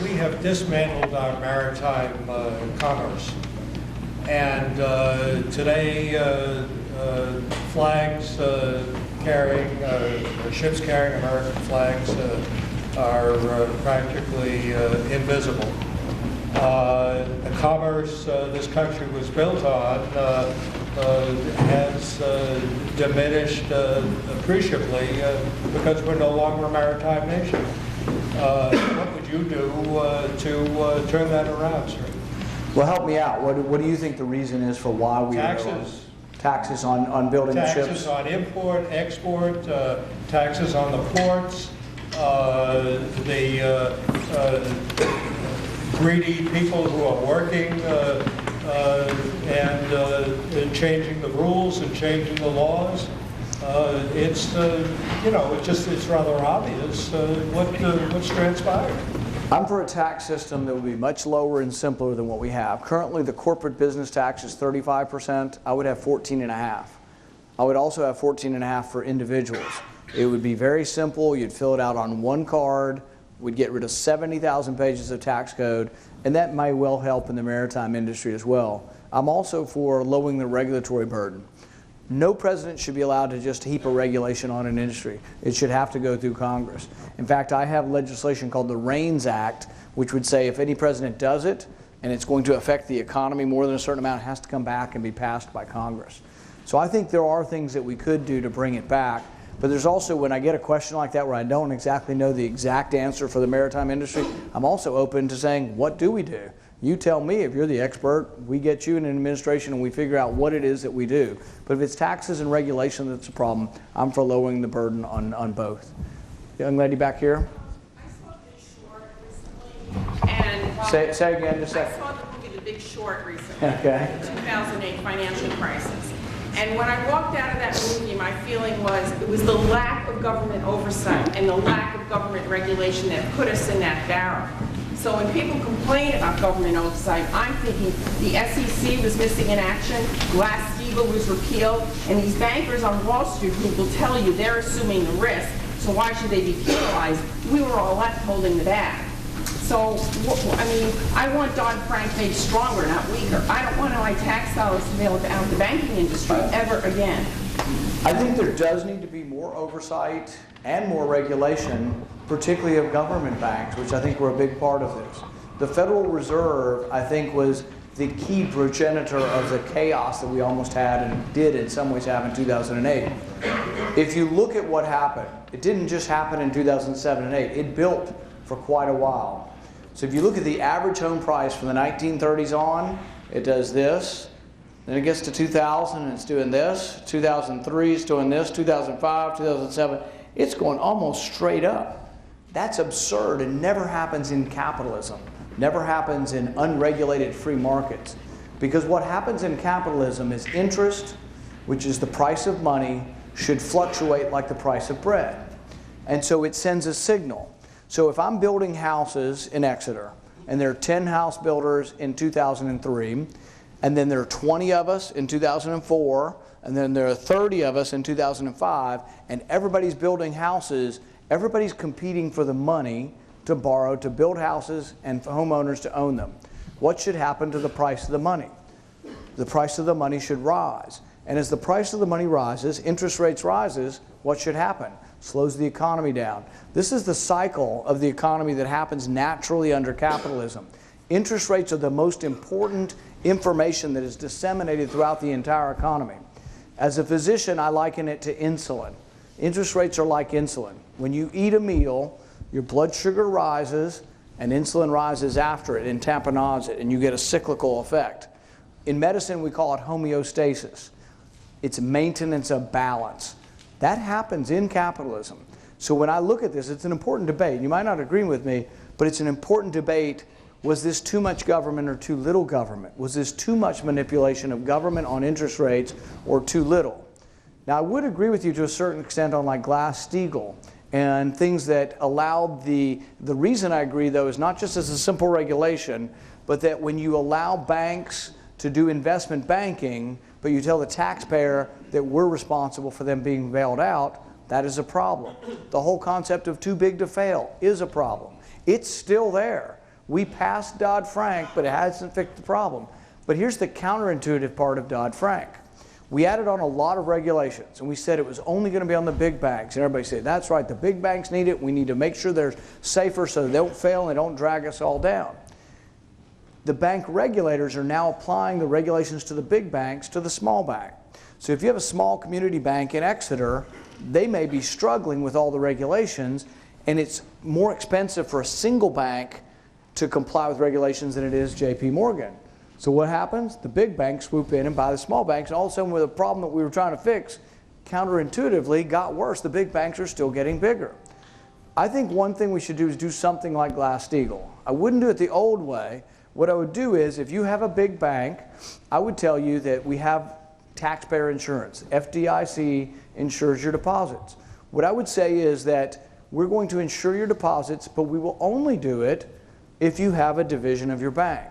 We have dismantled our maritime commerce, and today flags carrying, ships carrying American flags are practically invisible. The commerce this country was built on has diminished appreciably because we're no longer a maritime nation. What would you do to turn that around, sir? Well, help me out. What do you think the reason is for why we taxes? Taxes on building the ships? Taxes on import, export, taxes on the ports, the greedy people who are working and changing the rules and changing the laws. It's it's rather obvious what's transpired. I'm for a tax system that would be much lower and simpler than what we have. Currently, the corporate business tax is 35%. I would have 14.5%. I would also have 14.5% for individuals. It would be very simple. You'd fill it out on one card. We'd get rid of 70,000 pages of tax code, and that may well help in the maritime industry as well. I'm also for lowering the regulatory burden. No president should be allowed to just heap a regulation on an industry. It should have to go through Congress. In fact, I have legislation called the REINS Act, which would say if any president does it and it's going to affect the economy more than a certain amount, it has to come back and be passed by Congress. So I think there are things that we could do to bring it back. But there's also, when I get a question like that where I don't exactly know the exact answer for the maritime industry, I'm also open to saying, what do we do? You tell me, if you're the expert, we get you in an administration and we figure out what it is that we do. But if it's taxes and regulation that's a problem, I'm for lowering the burden on both. Young lady back here. I saw The Big Short recently, and say again just a second. I saw the movie The Big Short recently, okay. The 2008 financial crisis. And when I walked out of that movie, my feeling was it was the lack of government oversight and the lack of government regulation that put us in that barrel. So when people complain about government oversight, I'm thinking the SEC was missing in action, Glass-Steagall was repealed, and these bankers on Wall Street who will tell you they're assuming the risk, so why should they be penalized? We were all left holding the bag. So, I mean, I want Dodd-Frank made stronger, not weaker. I don't want my tax dollars to bail out the banking industry ever again. I think there does need to be more oversight and more regulation, particularly of government banks, which I think were a big part of this. The Federal Reserve, I think, was the key progenitor of the chaos that we almost had and did in some ways have in 2008. If you look at what happened, it didn't just happen in 2007 and 8. It built for quite a while. So if you look at the average home price from the 1930s on, it does this. Then it gets to 2000 and it's doing this. 2003 it's doing this. 2005, 2007, it's going almost straight up. That's absurd and never happens in capitalism. Never happens in unregulated free markets. Because what happens in capitalism is interest, which is the price of money, should fluctuate like the price of bread. And so it sends a signal. So if I'm building houses in Exeter, and there are 10 house builders in 2003, and then there are 20 of us in 2004, and then there are 30 of us in 2005, and everybody's building houses, everybody's competing for the money to borrow to build houses and for homeowners to own them. What should happen to the price of the money? the price of the money should rise. And as the price of the money rises, interest rates rises, what should happen? Slows the economy down. This is the cycle of the economy that happens naturally under capitalism. Interest rates are the most important information that is disseminated throughout the entire economy. As a physician, I liken it to insulin. Interest rates are like insulin. When you eat a meal, your blood sugar rises and insulin rises after it and tamponades it, and you get a cyclical effect. In medicine, we call it homeostasis. It's maintenance of balance. That happens in capitalism. So when I look at this, it's an important debate. You might not agree with me, but it's an important debate. Was this too much government or too little government? Was this too much manipulation of government on interest rates or too little? Now, I would agree with you to a certain extent on like Glass-Steagall and things that allowed the reason I agree, though, is not just as a simple regulation, but that when you allow banks to do investment banking, but you tell the taxpayer that we're responsible for them being bailed out, that is a problem. The whole concept of too big to fail is a problem. It's still there. We passed Dodd-Frank, but it hasn't fixed the problem. But here's the counterintuitive part of Dodd-Frank. We added on a lot of regulations, and we said it was only going to be on the big banks. And everybody said, that's right, the big banks need it. We need to make sure they're safer so they don't fail and they don't drag us all down. The bank regulators are now applying the regulations to the big banks to the small bank. So if you have a small community bank in Exeter, they may be struggling with all the regulations, and it's more expensive for a single bank to comply with regulations than it is JP Morgan. So what happens? The big banks swoop in and buy the small banks, and all of a sudden with a problem that we were trying to fix, counterintuitively got worse. The big banks are still getting bigger. I think one thing we should do is do something like Glass-Steagall. I wouldn't do it the old way. What I would do is, if you have a big bank, I would tell you that we have taxpayer insurance. FDIC insures your deposits. What I would say is that we're going to insure your deposits, but we will only do it if you have a division of your bank.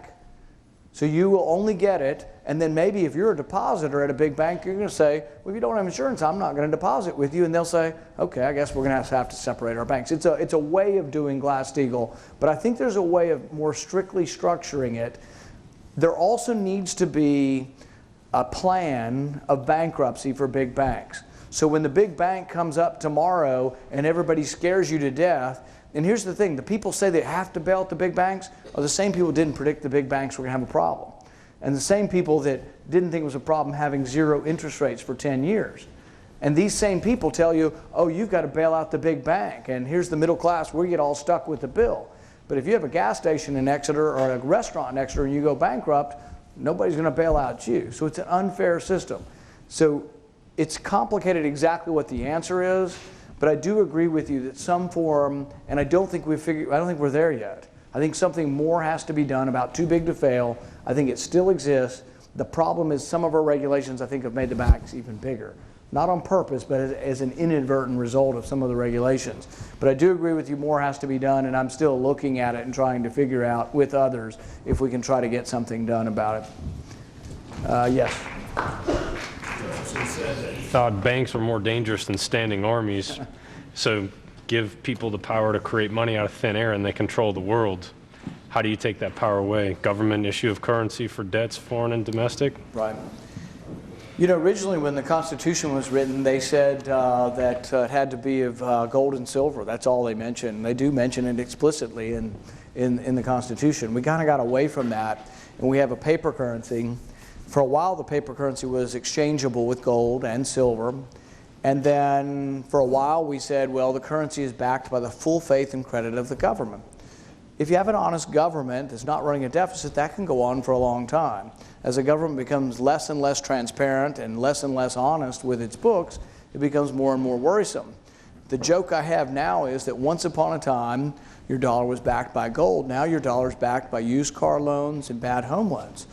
So you will only get it, and then maybe if you're a depositor at a big bank, you're going to say, well, if you don't have insurance, I'm not going to deposit with you. And they'll say, okay, I guess we're going to have to separate our banks. It's a way of doing Glass-Steagall, but I think there's a way of more strictly structuring it. There also needs to be a plan of bankruptcy for big banks. So when the big bank comes up tomorrow and everybody scares you to death, and here's the thing, the people say they have to bail out the big banks are the same people who didn't predict the big banks were going to have a problem. And the same people that didn't think it was a problem having zero interest rates for 10 years. And these same people tell you, oh, you've got to bail out the big bank, and here's the middle class, we get all stuck with the bill. But if you have a gas station in Exeter or a restaurant in Exeter and you go bankrupt, nobody's going to bail out you. So it's an unfair system. So it's complicated exactly what the answer is, but I do agree with you that some form, and I don't think we're there yet. I think something more has to be done about too big to fail. I think it still exists. The problem is some of our regulations, I think, have made the banks even bigger. Not on purpose, but as an inadvertent result of some of the regulations. But I do agree with you, more has to be done, and I'm still looking at it and trying to figure out with others if we can try to get something done about it. Yes? Thought banks were more dangerous than standing armies. So give people the power to create money out of thin air and they control the world. How do you take that power away? Government issue of currency for debts, foreign and domestic? Right. You know, originally when the Constitution was written, they said that it had to be of gold and silver. That's all they mentioned. They do mention it explicitly in the Constitution. We kind of got away from that, and we have a paper currency. For a while, the paper currency was exchangeable with gold and silver. And then for a while, we said, well, the currency is backed by the full faith and credit of the government. If you have an honest government that's not running a deficit, that can go on for a long time. As the government becomes less and less transparent and less honest with its books, it becomes more and more worrisome. The joke I have now is that once upon a time, your dollar was backed by gold. Now your dollar is backed by used car loans and bad home loans.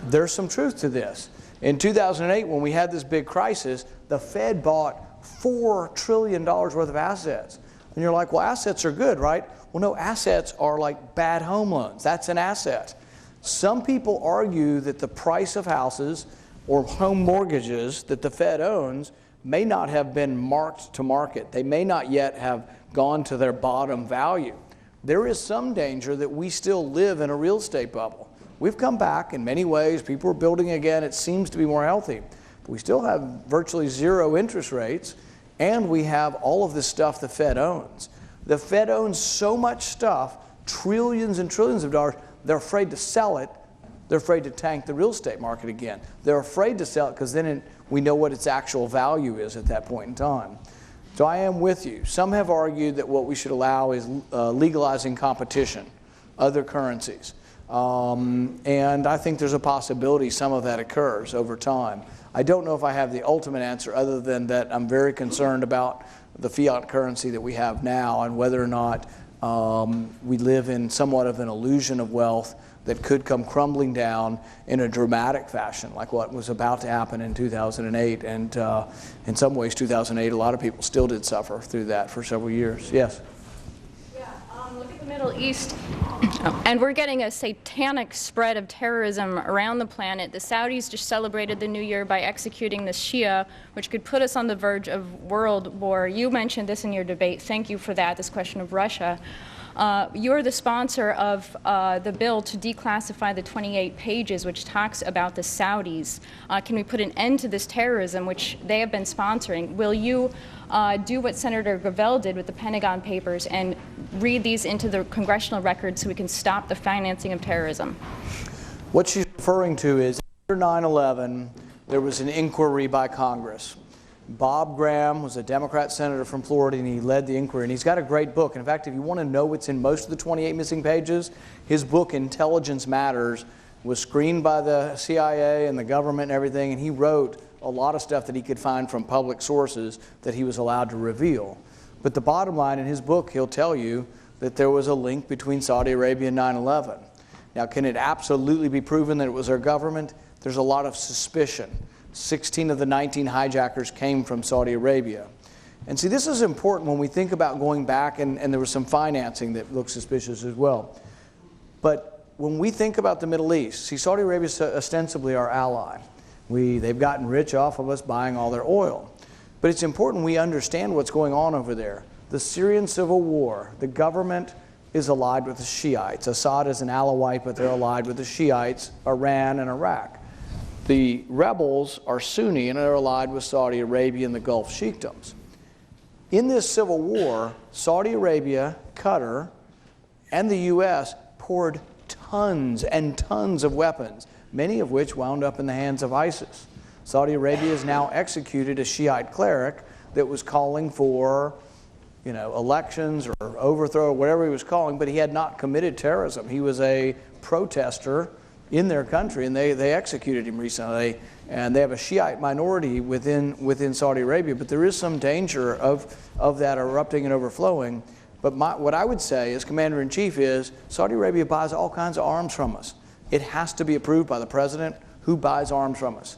There's some truth to this. In 2008, when we had this big crisis, the Fed bought $4 trillion worth of assets. And you're like, well, assets are good, right? Well, no, assets are like bad home loans. That's an asset. Some people argue that the price of houses or home mortgages that the Fed owns may not have been marked to market. They may not yet have gone to their bottom value. There is some danger that we still live in a real estate bubble. We've come back in many ways. People are building again. It seems to be more healthy. But we still have virtually zero interest rates, and we have all of this stuff the Fed owns. The Fed owns so much stuff, trillions and trillions of dollars, they're afraid to sell it. They're afraid to tank the real estate market again. They're afraid to sell it because then we know what its actual value is at that point in time. So I am with you. Some have argued that what we should allow is legalizing competition, other currencies. And I think there's a possibility some of that occurs over time. I don't know if I have the ultimate answer other than that I'm very concerned about the fiat currency that we have now and whether or not we live in somewhat of an illusion of wealth that could come crumbling down in a dramatic fashion, like what was about to happen in 2008. And in some ways, 2008, a lot of people still did suffer through that for several years. Yes? Look at the Middle East, and we're getting a satanic spread of terrorism around the planet. The Saudis just celebrated the new year by executing the Shia, which could put us on the verge of world war. You mentioned this in your debate. Thank you for that, this question of Russia. You're the sponsor of the bill to declassify the 28 pages which talks about the Saudis. Can we put an end to this terrorism which they have been sponsoring? Will you do what Senator Gravel did with the Pentagon Papers and read these into the congressional record so we can stop the financing of terrorism? What she's referring to is after 9/11, there was an inquiry by Congress. Bob Graham was a Democrat senator from Florida, and he led the inquiry. And he's got a great book. And in fact, if you want to know what's in most of the 28 missing pages, his book, Intelligence Matters, was screened by the CIA and the government and everything. And he wrote a lot of stuff that he could find from public sources that he was allowed to reveal. But the bottom line in his book, he'll tell you that there was a link between Saudi Arabia and 9/11. Now, can it absolutely be proven that it was our government? There's a lot of suspicion. 16 of the 19 hijackers came from Saudi Arabia. And see, this is important when we think about going back, and there was some financing that looks suspicious as well. But when we think about the Middle East, see, Saudi Arabia is ostensibly our ally. They've gotten rich off of us buying all their oil. But it's important we understand what's going on over there. The Syrian civil war, the government is allied with the Shiites. Assad is an Alawite, but they're allied with the Shiites, Iran and Iraq. The rebels are Sunni and are allied with Saudi Arabia and the Gulf Sheikdoms. In this civil war, Saudi Arabia, Qatar, and the U.S. poured tons and tons of weapons, many of which wound up in the hands of ISIS. Saudi Arabia has now executed a Shiite cleric that was calling for, elections or overthrow, or whatever he was calling, but he had not committed terrorism. He was a protester in their country, and they executed him recently. And they have a Shiite minority within Saudi Arabia, but there is some danger of that erupting and overflowing. But what I would say as Commander-in-Chief is Saudi Arabia buys all kinds of arms from us. It has to be approved by the president who buys arms from us.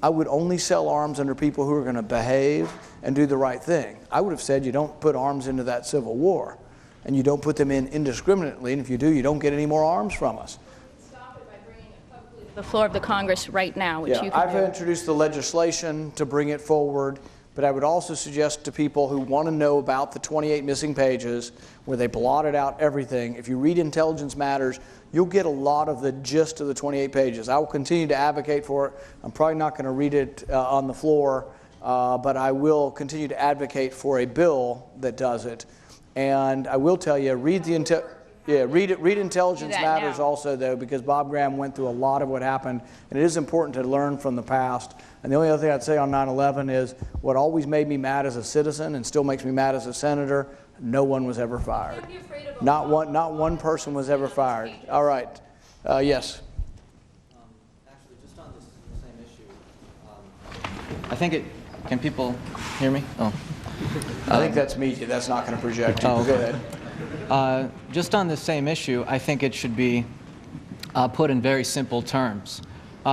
I would only sell arms under people who are going to behave and do the right thing. I would have said you don't put arms into that civil war, and you don't put them in indiscriminately, and if you do, you don't get any more arms from us. The floor of the Congress right now, which you can I've introduced the legislation to bring it forward, but I would also suggest to people who want to know about the 28 missing pages where they blotted out everything, if you read Intelligence Matters, you'll get a lot of the gist of the 28 pages. I will continue to advocate for it. I'm probably not going to read it on the floor, but I will continue to advocate for a bill that does it. And I will tell you, read Intelligence Matters also, though, because Bob Graham went through a lot of what happened, and it is important to learn from the past. And the only other thing I'd say on 9/11 is what always made me mad as a citizen and still makes me mad as a senator, no one was ever fired. Not one person was ever fired. All right. Yes? Actually, just on this same issue, I think can people hear me? Oh. I think that's media. That's not going to project you. Oh, okay. Go ahead. Just on the same issue, I think it should be put in very simple terms.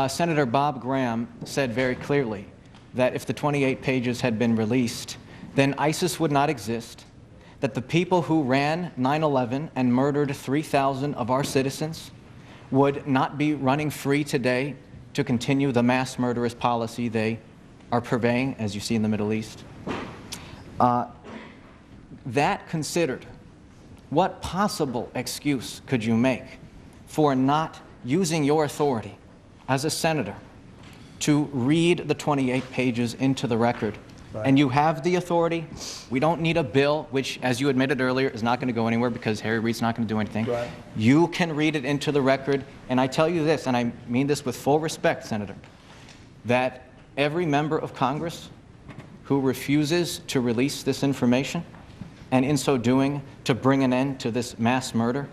Senator Bob Graham said very clearly that if the 28 pages had been released, then ISIS would not exist, that the people who ran 9/11 and murdered 3,000 of our citizens would not be running free today to continue the mass murderous policy they are purveying, as you see in the Middle East. That considered, what possible excuse could you make for not using your authority as a senator to read the 28 pages into the record. Right. And you have the authority. We don't need a bill, which, as you admitted earlier, is not going to go anywhere because Harry Reid's not going to do anything. Right. You can read it into the record. And I tell you this, and I mean this with full respect, Senator, that every member of Congress who refuses to release this information, and in so doing, to bring an end to this mass murder,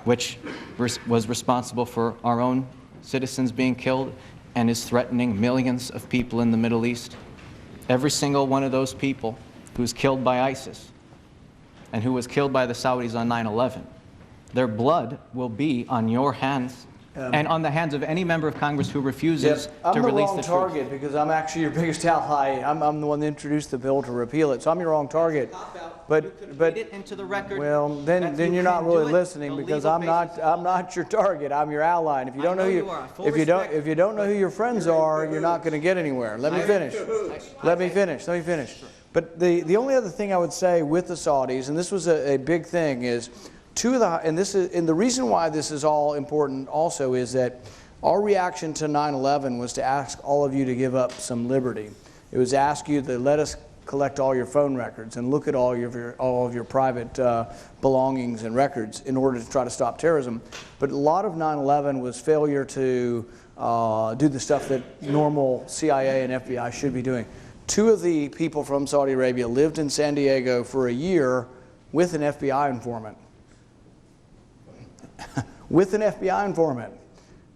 which was responsible for our own citizens being killed and is threatening millions of people in the Middle East, every single one of those people who's killed by ISIS and who was killed by the Saudis on 9/11, their blood will be on your hands and on the hands of any member of Congress who refuses to release the truth. I'm the wrong target because I'm actually your biggest ally. I'm the one that introduced the bill to repeal it, so I'm your wrong target. But read it into the record. Well, then you're not really listening because I'm not your target. I'm your ally. And if you don't know if you don't know who your friends are, you're not going to get anywhere. Let me finish. Let me finish. But the only other thing I would say with the Saudis, and this was a big thing, is the reason why this is all important also is that our reaction to 9/11 was to ask all of you to give up some liberty. It was ask you to let us collect all your phone records and look at all of your private belongings and records in order to try to stop terrorism. But a lot of 9/11 was failure to do the stuff that normal CIA and FBI should be doing. 2 of the people from Saudi Arabia lived in San Diego for a year with an FBI informant. With an FBI informant.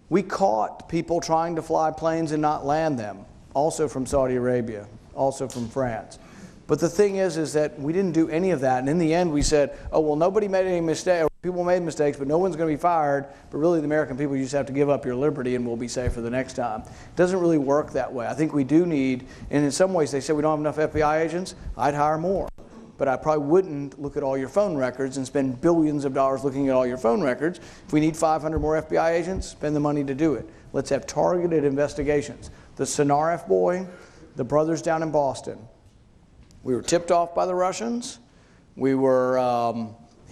We caught people trying to fly planes and not land them, also from Saudi Arabia, also from France. But the thing is that we didn't do any of that. And in the end, we said, oh, well, nobody made any mistake. People made mistakes, but no one's going to be fired. But really, the American people, you just have to give up your liberty and we'll be safe for the next time. It doesn't really work that way. I think we do need, and in some ways, they say we don't have enough FBI agents. I'd hire more. But I probably wouldn't look at all your phone records and spend billions of dollars looking at all your phone records. If we need 500 more FBI agents, spend the money to do it. Let's have targeted investigations. The Tsarnaev boy, the brothers down in Boston, we were tipped off by the Russians. He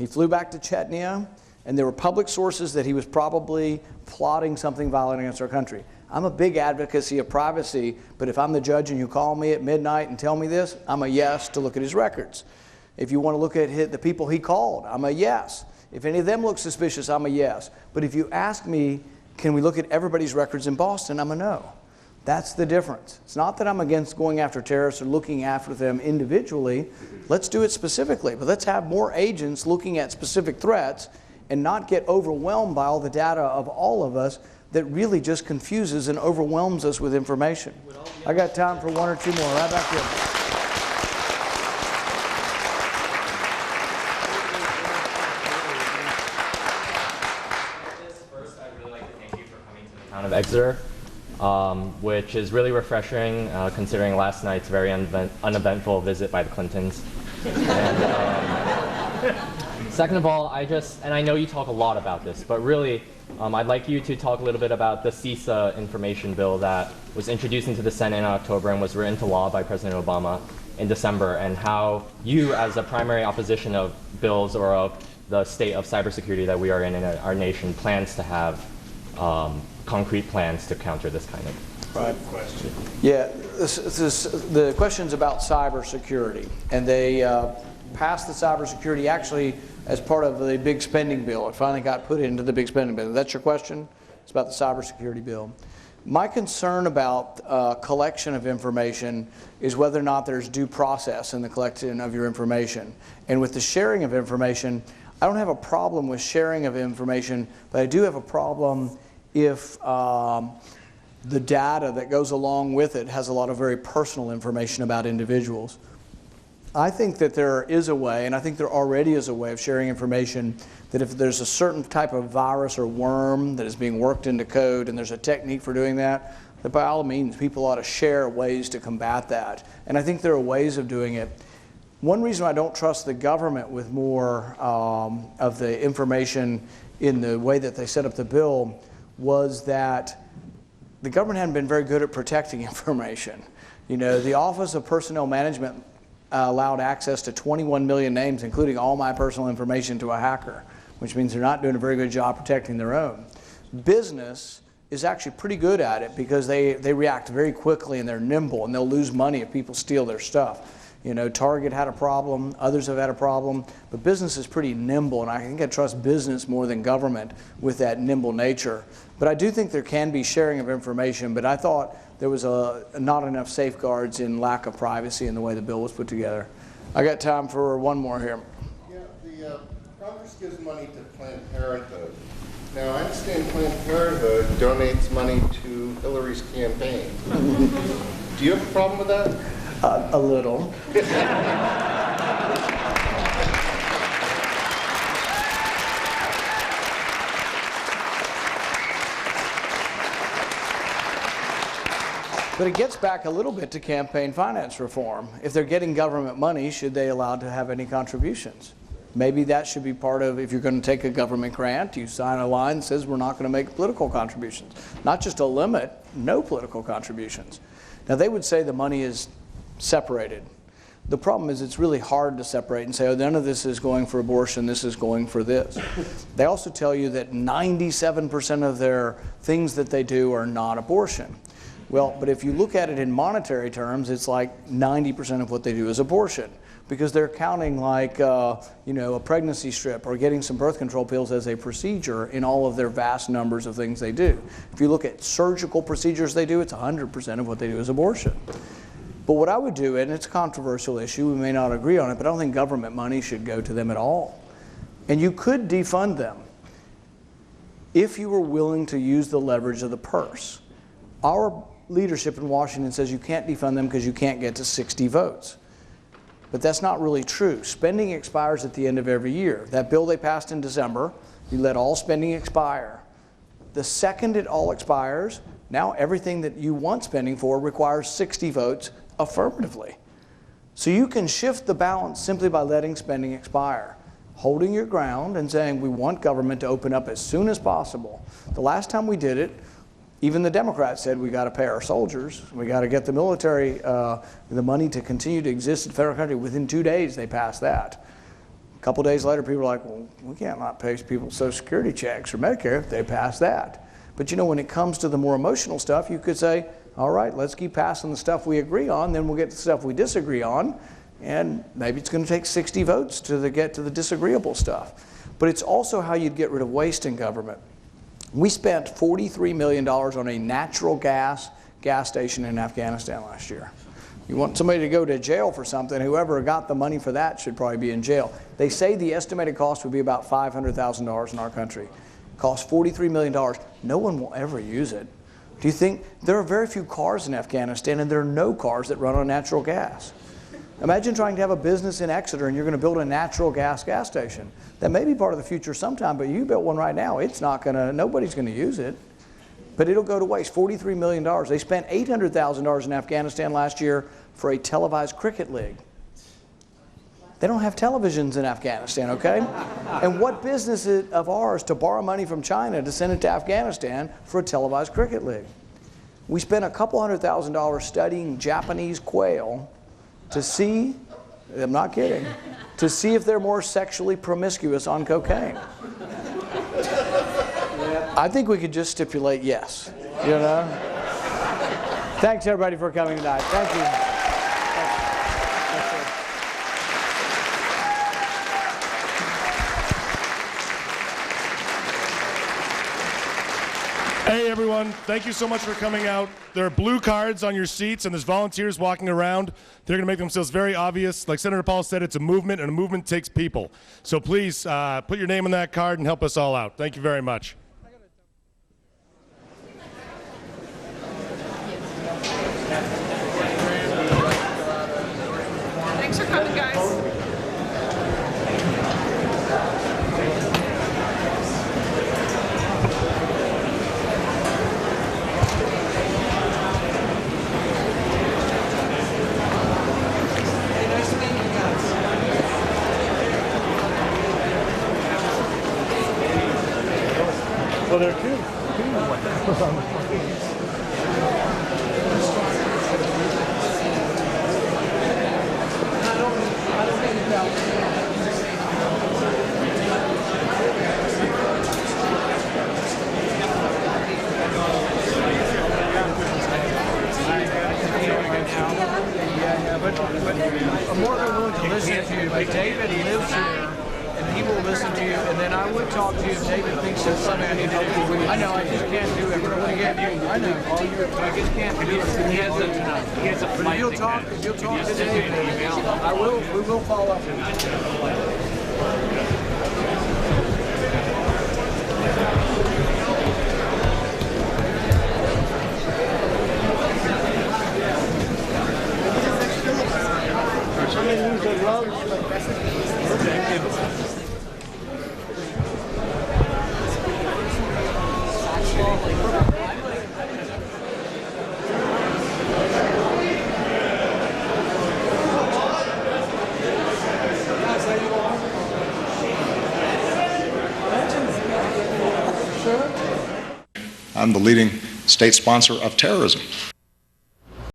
flew back to Chechnya, and there were public sources that he was probably plotting something violent against our country. I'm a big advocacy of privacy, but if I'm the judge and you call me at midnight and tell me this, I'm a yes to look at his records. If you want to look at the people he called, I'm a yes. If any of them look suspicious, I'm a yes. But if you ask me, can we look at everybody's records in Boston, I'm a no. That's the difference. It's not that I'm against going after terrorists or looking after them individually. Let's do it specifically, but let's have more agents looking at specific threats and not get overwhelmed by all the data of all of us that really just confuses and overwhelms us with information. I got time for 1 or 2 more. Right back here. First, I'd really like to thank you for coming to the town of Exeter, which is really refreshing considering last night's very uneventful visit by the Clintons. And, second of all, I know you talk a lot about this, but really, I'd like you to talk a little bit about the CISA information bill that was introduced into the Senate in October and was written into law by President Obama in December, and how you, as a primary opposition of bills or of the state of cybersecurity that we are in our nation, plans to have concrete plans to counter this kind of question. Yeah, the question's about cybersecurity, and they passed the cybersecurity actually as part of the big spending bill. It finally got put into the big spending bill. That's your question? It's about the cybersecurity bill. My concern about collection of information is whether or not there's due process in the collection of your information. And with the sharing of information, I don't have a problem with sharing of information, but I do have a problem if the data that goes along with it has a lot of very personal information about individuals. I think that there is a way, and I think there already is a way of sharing information, that if there's a certain type of virus or worm that is being worked into code and there's a technique for doing that by all means people ought to share ways to combat that. And I think there are ways of doing it. One reason I don't trust the government with more of the information in the way that they set up the bill was that the government hadn't been very good at protecting information. You know, the Office of Personnel Management allowed access to 21 million names, including all my personal information, to a hacker, which means they're not doing a very good job protecting their own. Business is actually pretty good at it because they react very quickly and they're nimble, and they'll lose money if people steal their stuff. You know, Target had a problem, others have had a problem, but business is pretty nimble, and I think I trust business more than government with that nimble nature. But I do think there can be sharing of information, but I thought there was not enough safeguards in lack of privacy in the way the bill was put together. I got time for one more here. Yeah, the Congress gives money to Planned Parenthood. Now, I understand Planned Parenthood donates money to Hillary's campaign. Do you have a problem with that? A little. But it gets back a little bit to campaign finance reform. If they're getting government money, should they allow to have any contributions? Maybe that should be part of, if you're going to take a government grant, you sign a line that says we're not going to make political contributions. Not just a limit, no political contributions. Now they would say the money is separated. The problem is it's really hard to separate and say, oh, none of this is going for abortion, this is going for this. They also tell you that 97% of their things that they do are not abortion. Well, but if you look at it in monetary terms, it's like 90% of what they do is abortion, because they're counting like, you know, a pregnancy strip or getting some birth control pills as a procedure in all of their vast numbers of things they do. If you look at surgical procedures they do, it's 100% of what they do is abortion. But what I would do, and it's a controversial issue, we may not agree on it, but I don't think government money should go to them at all. And you could defund them if you were willing to use the leverage of the purse. Our leadership in Washington says you can't defund them because you can't get to 60 votes. But that's not really true. Spending expires at the end of every year. That bill they passed in December, you let all spending expire. The second it all expires, now everything that you want spending for requires 60 votes affirmatively. So you can shift the balance simply by letting spending expire, holding your ground and saying we want government to open up as soon as possible. The last time we did it, even the Democrats said we got to pay our soldiers, we got to get the military the money to continue to exist in the federal country. Within 2 days they passed that. A couple days later people were like, well, we can't not pay people Social Security checks or Medicare. They passed that. But you know, when it comes to the more emotional stuff, you could say, all right, let's keep passing the stuff we agree on, then we'll get to the stuff we disagree on, and maybe it's going to take 60 votes to get to the disagreeable stuff. But it's also how you'd get rid of waste in government. We spent $43 million on a natural gas station in Afghanistan last year. You want somebody to go to jail for something, whoever got the money for that should probably be in jail. They say the estimated cost would be about $500,000 in our country. It costs $43 million. No one will ever use it. Do you think there are very few cars in Afghanistan, and there are no cars that run on natural gas? Imagine trying to have a business in Exeter and you're going to build a natural gas station. That may be part of the future sometime, but you built one right now. It's not going to, nobody's going to use it. But it'll go to waste. $43 million. They spent $800,000 in Afghanistan last year for a televised cricket league. They don't have televisions in Afghanistan, okay? And what business is it of ours to borrow money from China to send it to Afghanistan for a televised cricket league? We spent a couple $100,000 studying Japanese quail to see, I'm not kidding, to see if they're more sexually promiscuous on cocaine. I think we could just stipulate yes, you know? Thanks everybody for coming tonight. Thank you. Hey everyone, thank you so much for coming out. There are blue cards on your seats and there's volunteers walking around. They're going to make themselves very obvious. Like Senator Paul said, it's a movement, and a movement takes people. So please put your name on that card and help us all out. Thank you very much. Thanks for coming, guys. Well, there are two. can't do. But David lives here, and he will listen to you. And then I would talk to you if David thinks there's something I need to do. I know, I just can't do it. I know. I just can't do it. He has a but if you'll talk to David, I will. We will follow up with you. I'm the leading state sponsor of terrorism.